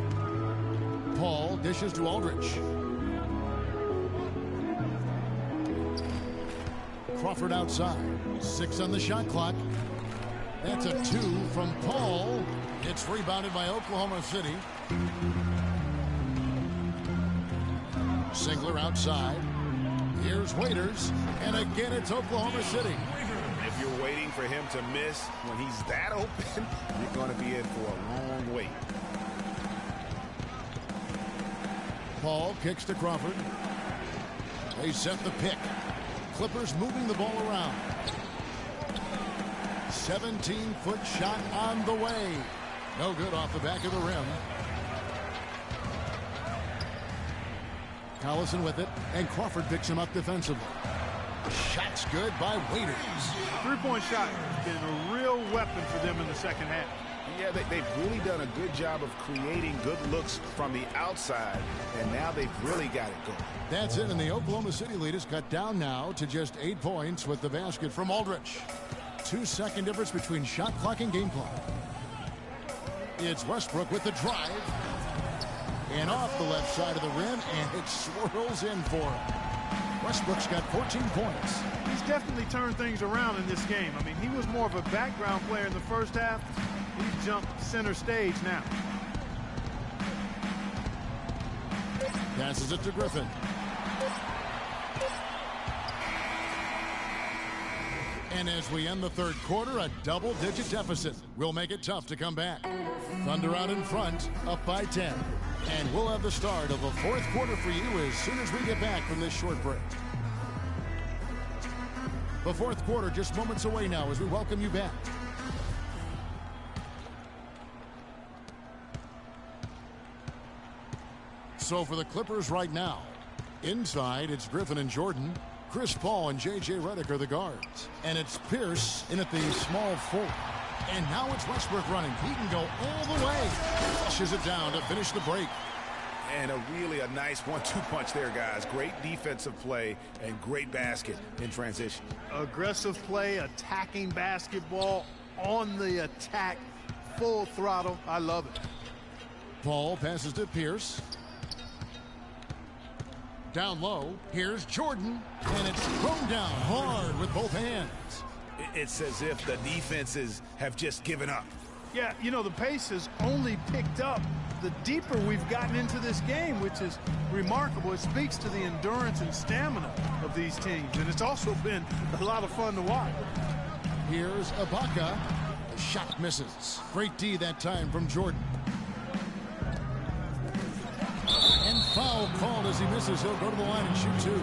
Paul dishes to Aldridge. Crawford outside. 6 on the shot clock. That's a 2 from Paul. It's rebounded by Oklahoma City. Singler outside. Here's Waiters. And again, it's Oklahoma City. If you're waiting for him to miss when he's that open, you're going to be in for a long wait. Paul kicks to Crawford. They set the pick. Clippers moving the ball around. 17-foot shot on the way. No good off the back of the rim. Collison with it, and Crawford picks him up defensively. Shot's good by Waiters. Three-point shot has been a real weapon for them in the second half. Yeah, they've really done a good job of creating good looks from the outside, and now they've really got it going. That's it, and the Oklahoma City lead is cut down now to just 8 points with the basket from Aldridge. 2-second difference between shot clock and game clock. It's Westbrook with the drive. And off the left side of the rim, and it swirls in for him. Westbrook's got 14 points. He's definitely turned things around in this game. I mean, he was more of a background player in the first half. He's jumped center stage now. Passes it to Griffin. And as we end the third quarter, a double-digit deficit will make it tough to come back. Thunder out in front, up by 10. And we'll have the start of the fourth quarter for you as soon as we get back from this short break. The fourth quarter just moments away now as we welcome you back. So for the Clippers right now, inside it's Griffin and Jordan. Chris Paul and J.J. Redick are the guards. And it's Pierce in at the small forward. And now it's Westbrook running. He can go all the way. Flushes it down to finish the break. And a nice 1-2 punch there, guys. Great defensive play and great basket in transition. Aggressive play, attacking basketball, on the attack, full throttle. I love it. Paul passes to Pierce. Down low, here's Jordan. And it's thrown down hard with both hands. It's as if the defenses have just given up. Yeah, you know, the pace has only picked up the deeper we've gotten into this game, which is remarkable. It speaks to the endurance and stamina of these teams, and it's also been a lot of fun to watch. Here's Ibaka. The shot misses. Great D that time from Jordan. And foul called as he misses. He'll go to the line and shoot 2.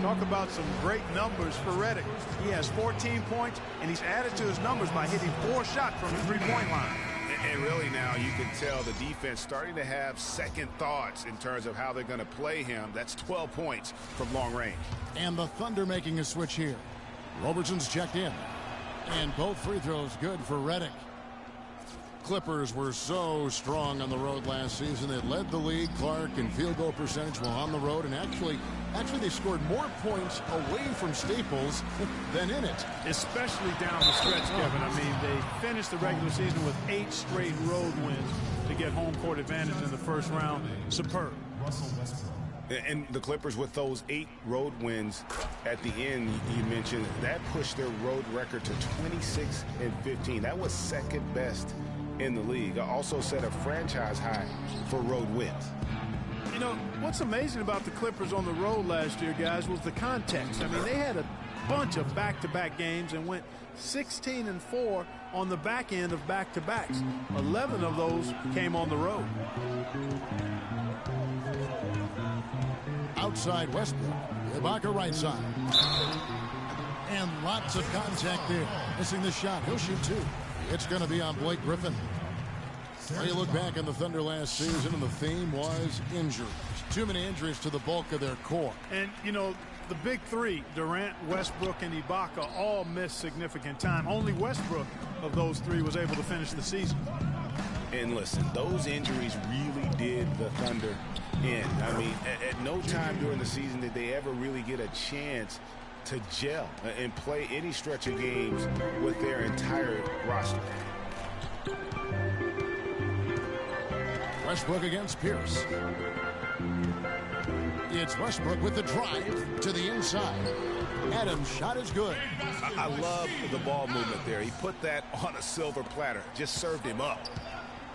Talk about some great numbers for Redick. He has 14 points, and he's added to his numbers by hitting 4 shots from the three-point line. And really now you can tell the defense starting to have second thoughts in terms of how they're going to play him. That's 12 points from long range. And the Thunder making a switch here. Robertson's checked in. And both free throws good for Redick. Clippers were so strong on the road last season. They led the league, Clark, in field goal percentage while on the road. And actually they scored more points away from Staples than in it. Especially down the stretch, Kevin. I mean, they finished the regular season with 8 straight road wins to get home court advantage in the first round. Superb. And the Clippers, with those 8 road wins at the end, you mentioned, that pushed their road record to 26-15. That was second best in the league. Also set a franchise high for road wins. You know, what's amazing about the Clippers on the road last year, guys, was the context. I mean, they had a bunch of back-to-back games and went 16-4 on the back end of back-to-backs. 11 of those came on the road. Outside Westbrook. Ibaka right side. And lots of contact there. Missing the shot. He'll shoot 2. It's going to be on Blake Griffin. Well, you look back on the Thunder last season, and the theme was injuries. Too many injuries to the bulk of their core. And, you know, the big three, Durant, Westbrook, and Ibaka, all missed significant time. Only Westbrook of those 3 was able to finish the season. And listen, those injuries really did the Thunder in. I mean, at no time during the season did they ever really get a chance to gel and play any stretch of games with their entire roster. Westbrook against Pierce. It's Westbrook with the drive to the inside. Adams' shot is good. I love the ball movement there. He put that on a silver platter. Just served him up.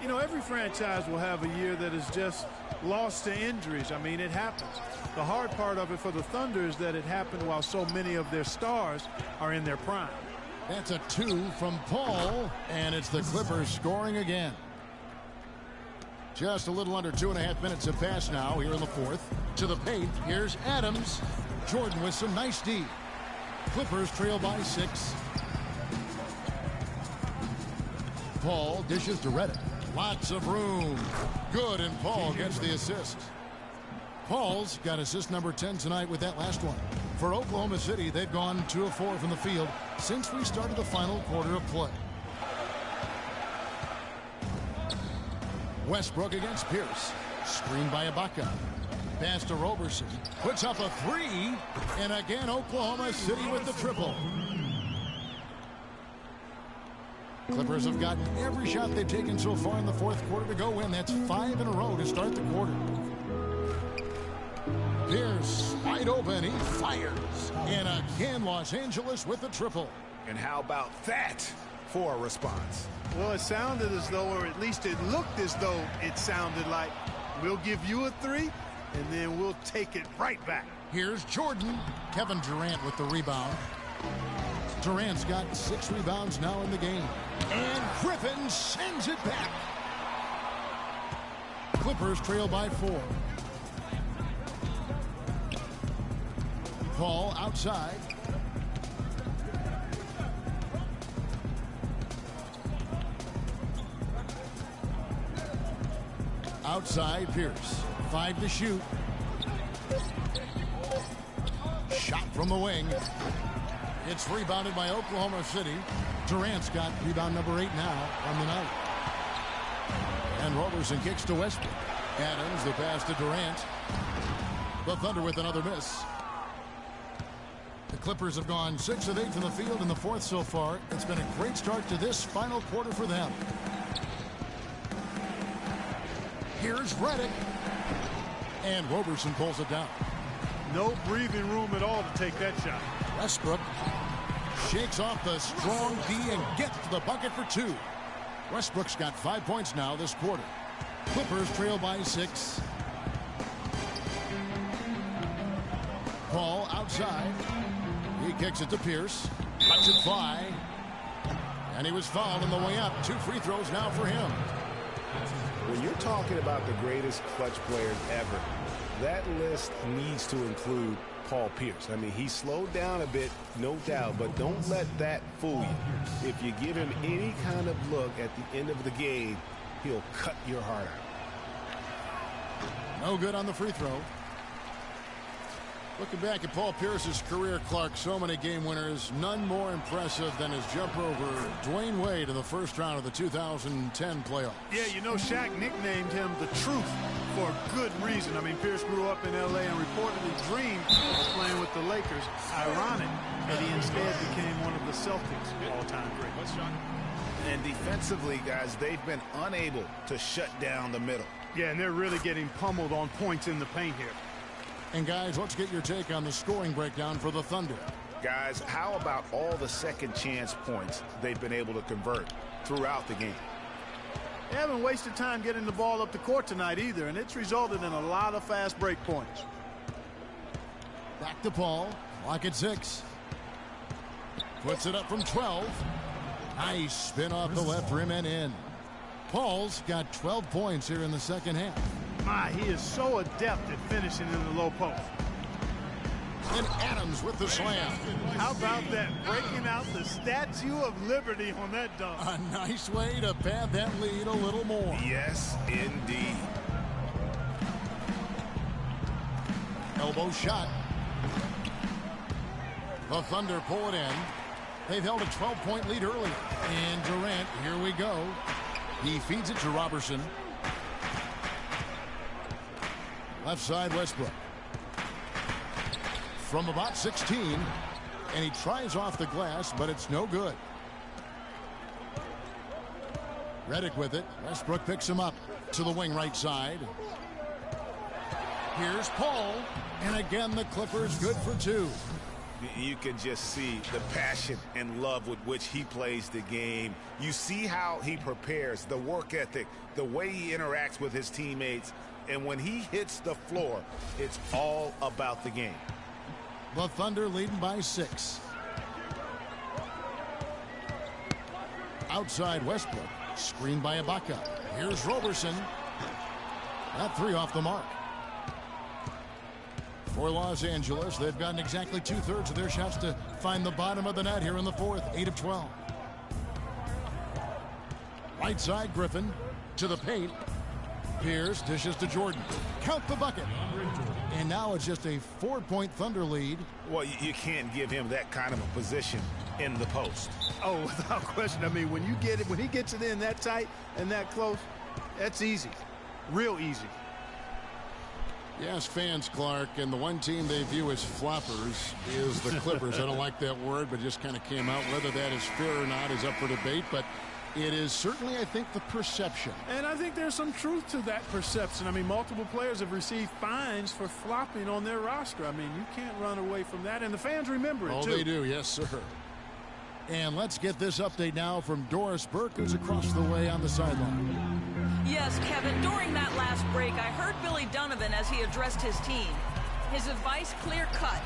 You know, every franchise will have a year that is just lost to injuries. I mean, it happens. The hard part of it for the Thunder is that it happened while so many of their stars are in their prime. That's a 2 from Paul, and it's the Clippers scoring again. Just a little under 2.5 minutes have passed now here in the fourth. To the paint, here's Adams. Jordan with some nice D. Clippers trail by 6. Paul dishes to Redick. Lots of room. Good, and Paul gets the assist. Paul's got assist number 10 tonight with that last one. For Oklahoma City, they've gone 2 of 4 from the field since we started the final quarter of play. Westbrook against Pierce. Screened by Ibaka. Pass to Roberson. Puts up a 3. And again, Oklahoma City with the triple. Clippers have gotten every shot they've taken so far in the fourth quarter to go in. That's 5 in a row to start the quarter. Pierce wide open. He fires. And again, Los Angeles with the triple. And how about that for a response? Well, it sounded as though, or at least it looked as though it sounded like, we'll give you a 3, and then we'll take it right back. Here's Jordan. Kevin Durant with the rebound. Durant's got 6 rebounds now in the game. And Griffin sends it back. Clippers trail by 4. Paul outside. Outside, Pierce. 5 to shoot. Shot from the wing. It's rebounded by Oklahoma City. Durant's got rebound number 8 now on the night. And Roberson kicks to Westbrook. Adams, the pass to Durant. The Thunder with another miss. The Clippers have gone 6 of 8 from the field in the fourth so far. It's been a great start to this final quarter for them. Here's Redick. And Roberson pulls it down. No breathing room at all to take that shot. Westbrook shakes off the strong D and gets to the bucket for 2. Westbrook's got 5 points now this quarter. Clippers trail by 6. Paul outside. He kicks it to Pierce. Lets it fly. And he was fouled on the way up. 2 free throws now for him. When you're talking about the greatest clutch players ever, that list needs to include Paul Pierce. I mean, he slowed down a bit, no doubt, but don't let that fool you. If you give him any kind of look at the end of the game, he'll cut your heart out. No good on the free throw. Looking back at Paul Pierce's career, Clark, so many game winners, none more impressive than his jump over Dwayne Wade in the first round of the 2010 playoffs. Yeah, you know, Shaq nicknamed him the Truth for good reason. I mean, Pierce grew up in L.A. and reportedly dreamed of playing with the Lakers. Ironic that he instead became one of the Celtics' all-time greats. And defensively, guys, they've been unable to shut down the middle. Yeah, and they're really getting pummeled on points in the paint here. And guys, let's get your take on the scoring breakdown for the Thunder. Guys, how about all the second chance points they've been able to convert throughout the game? They haven't wasted time getting the ball up the court tonight either, and it's resulted in a lot of fast break points. Back to Paul. Clock at 6. Puts it up from 12. Nice spin off the left rim and in. Paul's got 12 points here in the second half. My, he is so adept at finishing in the low post. And Adams with the slam. How about that? Breaking out the Statue of Liberty on that dunk. A nice way to pad that lead a little more. Yes, indeed. Elbow shot. The Thunder pull it in. They've held a 12-point lead early. And Durant, here we go. He feeds it to Roberson. Left side, Westbrook. From about 16. And he tries off the glass, but it's no good. Redick with it. Westbrook picks him up to the wing right side. Here's Paul. And again, the Clippers good for 2. You can just see the passion and love with which he plays the game. You see how he prepares, the work ethic, the way he interacts with his teammates. And when he hits the floor, it's all about the game. The Thunder leading by 6. outside Westbrook. Screened by Ibaka. Here's Roberson. That three off the mark. For Los Angeles, they've gotten exactly 2/3 of their shots to find the bottom of the net here in the fourth. 8 of 12. Right side, Griffin to the paint. Pierce dishes to Jordan. Count the bucket. And now it's just a 4-point Thunder lead. Well, you can't give him that kind of a position in the post. Oh, without question. I mean, when he gets it in that tight and that close, that's easy. Real easy. Yes, fans, Clark, and the one team they view as floppers is the Clippers. I don't like that word, but just kind of came out. Whether that is fair or not is up for debate, but it is certainly, I think, the perception. And I think there's some truth to that perception. I mean, multiple players have received fines for flopping on their roster. I mean, you can't run away from that, and the fans remember it, too. Oh, they do, yes, sir. And let's get this update now from Doris Burke, who's across the way on the sideline. Yes, Kevin, during that last break, I heard Billy Donovan as he addressed his team. His advice clear-cut.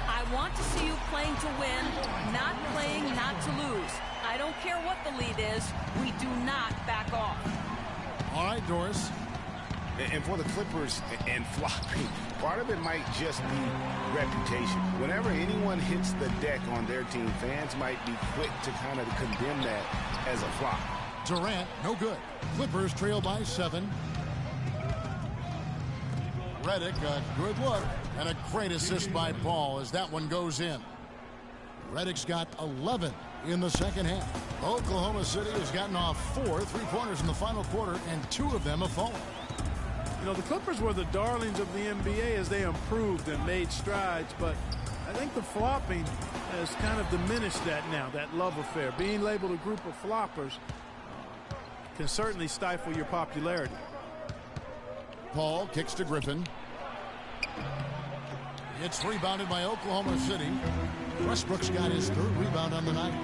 I want to see you playing to win, not playing not to lose. I don't care what the lead is. We do not back off. All right, Doris. And for the Clippers and flopping, part of it might just be reputation. Whenever anyone hits the deck on their team, fans might be quick to kind of condemn that as a flop. Durant, no good. Clippers trail by 7. Redick, a good look, and a great assist by Paul as that one goes in. Redick's got 11 in the second half. Oklahoma City has gotten off 4 3-pointers in the final quarter, and 2 of them have fallen. You know, the Clippers were the darlings of the NBA as they improved and made strides, but I think the flopping has kind of diminished that now, that love affair. Being labeled a group of floppers can certainly stifle your popularity. Paul kicks to Griffin. It's rebounded by Oklahoma City. Westbrook's got his 3rd rebound on the night.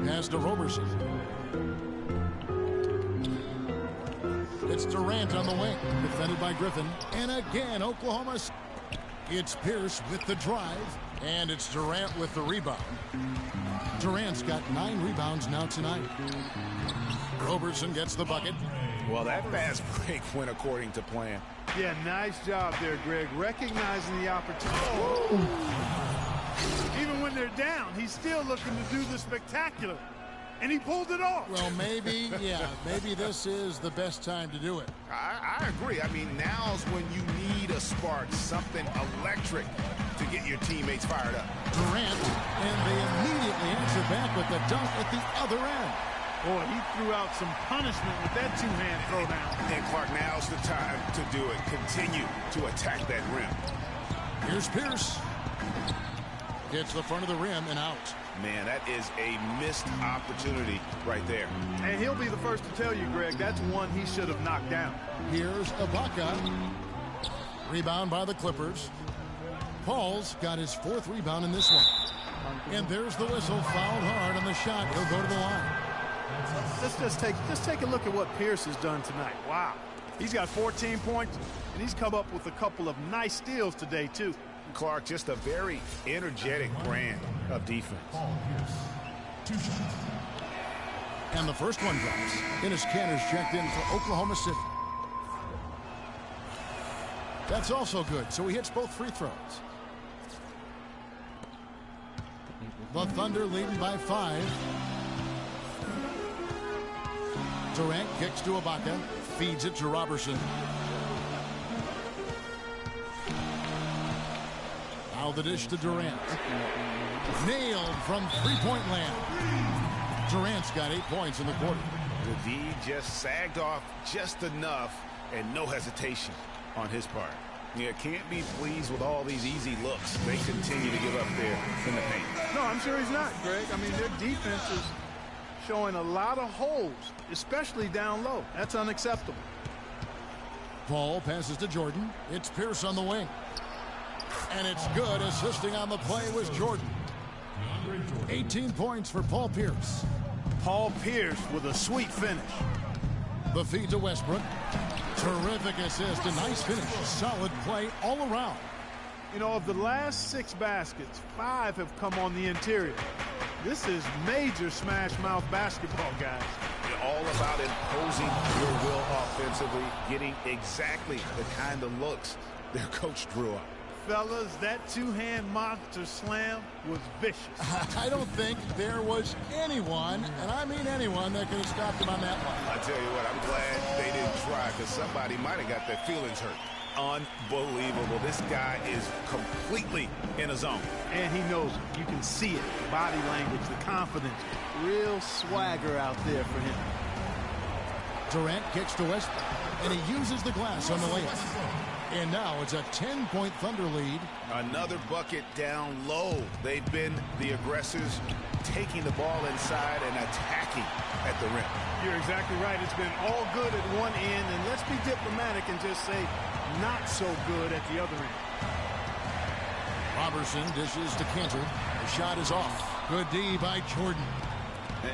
Pass to Roberson. It's Durant on the wing, defended by Griffin. And again, Oklahoma. It's Pierce with the drive, and it's Durant with the rebound. Durant's got 9 rebounds now tonight. Roberson gets the bucket. Well, that fast break went according to plan. Yeah, nice job there, Greg, recognizing the opportunity. Oh. Even when they're down, he's still looking to do the spectacular, and he pulled it off. Well, maybe, yeah, maybe this is the best time to do it. I agree. I mean, now's when you need a spark, something electric to get your teammates fired up. Durant, and they immediately answer back with the dunk at the other end. Boy, he threw out some punishment with that 2-hand throwdown. And Clark, now's the time to do it. Continue to attack that rim. Here's Pierce. Hits the front of the rim and out. Man, that is a missed opportunity right there. And he'll be the first to tell you, Greg, that's one he should have knocked down. Here's Ibaka. Rebound by the Clippers. Paul's got his 4th rebound in this one. And there's the whistle. Fouled hard on the shot. He'll go to the line. Let's just take a look at what Pierce has done tonight. Wow. He's got 14 points, and he's come up with a couple of nice steals today, too. Clark, just a very energetic brand of defense. And the first one drops. Enes Kanter's checked in for Oklahoma City. That's also good, so he hits both free throws. The Thunder leading by 5. Durant kicks to Ibaka, feeds it to Roberson. Now the dish to Durant. Nailed from 3-point land. Durant's got 8 points in the quarter. The D just sagged off just enough, and no hesitation on his part. Yeah, can't be pleased with all these easy looks they continue to give up there in the paint. No, I'm sure he's not, Greg. I mean, their defense is showing a lot of holes, especially down low. That's unacceptable. Paul passes to Jordan. It's Pierce on the wing. And it's good. Assisting on the play was Jordan. 18 points for Paul Pierce. Paul Pierce with a sweet finish. The feed to Westbrook. Terrific assist. A nice finish. Solid play all around. You know, of the last 6 baskets, 5 have come on the interior. This is major smash mouth basketball, guys. All about imposing your will offensively, getting exactly the kind of looks their coach drew up. Fellas, that two-hand monster slam was vicious. I don't think there was anyone, and I mean anyone, that could have stopped him on that one. I tell you what, I'm glad they didn't try, because somebody might have got their feelings hurt. Unbelievable. This guy is completely in a zone. And he knows it. You can see it. Body language, the confidence. Real swagger out there for him. Durant kicks to Westbrook, and he uses the glass on the layup. And now it's a 10-point Thunder lead. Another bucket down low. They've been the aggressors, taking the ball inside and attacking at the rim. You're exactly right. It's been all good at one end, and let's be diplomatic and just say not so good at the other end. Robertson dishes to Cantor. The shot is off. Good D by Jordan.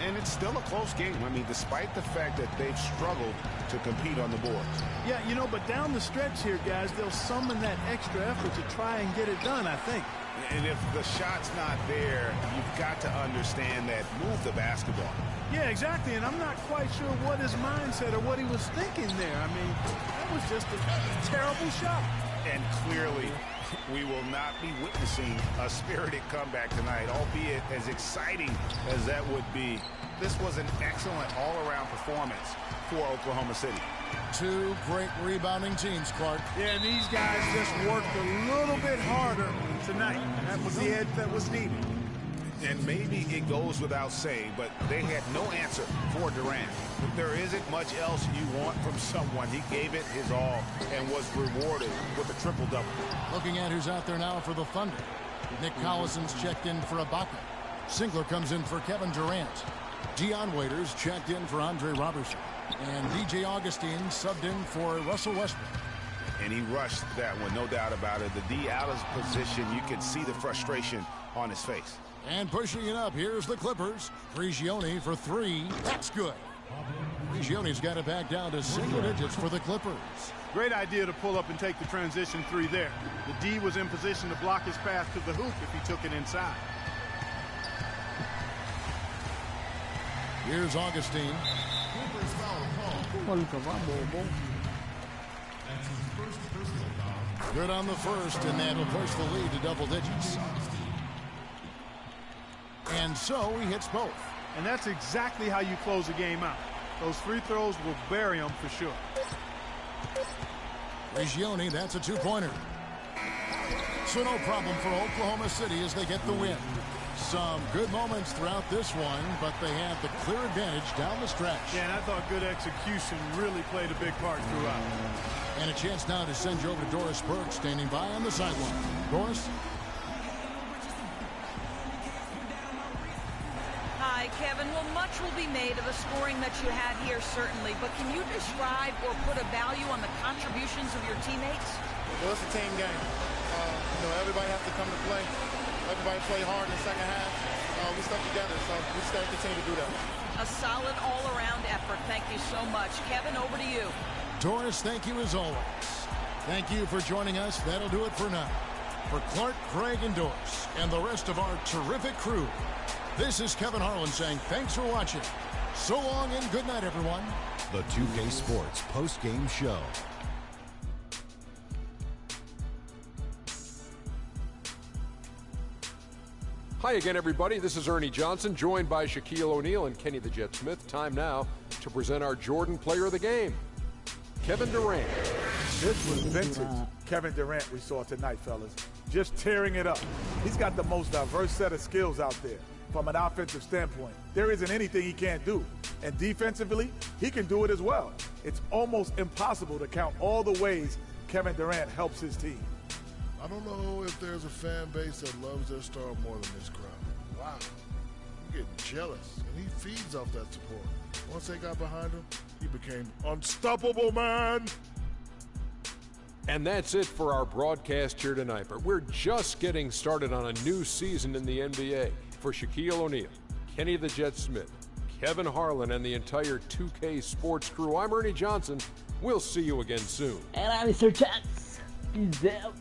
And it's still a close game. I mean, despite the fact that they've struggled to compete on the boards. Yeah, you know, but down the stretch here, guys, they'll summon that extra effort to try and get it done, I think. And if the shot's not there, you've got to understand that move the basketball. Yeah, exactly, and I'm not quite sure what his mindset or what he was thinking there. I mean, that was just a terrible shot. And clearly, we will not be witnessing a spirited comeback tonight, albeit as exciting as that would be. This was an excellent all-around performance for Oklahoma City. 2 great rebounding teams, Clark. Yeah, and these guys just worked a little bit harder tonight. That was the edge that was needed. And maybe it goes without saying, but they had no answer for Durant. There isn't much else you want from someone. He gave it his all and was rewarded with a triple-double. Looking at who's out there now for the Thunder. Nick Collison's checked in for Ibaka. Singler comes in for Kevin Durant. Dion Waiters checked in for Andre Robertson. And DJ Augustine subbed in for Russell Westbrook. And he rushed that one, no doubt about it. The D out of position, you can see the frustration on his face. And pushing it up, here's the Clippers. Prigioni for 3. That's good. Prigioni's got it back down to single digits for the Clippers. Great idea to pull up and take the transition 3 there. The D was in position to block his path to the hoop if he took it inside. Here's Augustine. Good on the first, and that'll push the lead to double digits. And so he hits both. And that's exactly how you close a game out. Those free throws will bury them for sure. Prigioni, that's a 2-pointer. So no problem for Oklahoma City as they get the win. Some good moments throughout this one, but they have the clear advantage down the stretch. Yeah, and I thought good execution really played a big part throughout. And a chance now to send you over to Doris Burke, standing by on the sideline. Doris? Hi, Kevin. Well, much will be made of the scoring that you had here, certainly. But can you describe or put a value on the contributions of your teammates? Well, it's a team game. Everybody has to come to play. Everybody play hard in the second half. We stuck together, so we just got to continue to do that. A solid all-around effort. Thank you so much. Kevin, over to you. Doris, thank you as always. Thank you for joining us. That'll do it for now. For Clark, Craig, and Doris, and the rest of our terrific crew, this is Kevin Harlan saying thanks for watching. So long and good night, everyone. The 2K Sports post-game show. Hi again, everybody. This is Ernie Johnson, joined by Shaquille O'Neal and Kenny the Jet Smith. Time now to present our Jordan Player of the Game, Kevin Durant. This was vintage Kevin Durant we saw tonight, fellas. Just tearing it up. He's got the most diverse set of skills out there from an offensive standpoint. There isn't anything he can't do. And defensively, he can do it as well. It's almost impossible to count all the ways Kevin Durant helps his team. I don't know if there's a fan base that loves their star more than this crowd. Wow. I'm getting jealous, and he feeds off that support. Once they got behind him, he became unstoppable, man. And that's it for our broadcast here tonight. But we're just getting started on a new season in the NBA. For Shaquille O'Neal, Kenny the Jet Smith, Kevin Harlan, and the entire 2K Sports crew, I'm Ernie Johnson. We'll see you again soon. And I'm Mr. Chance. Peace out.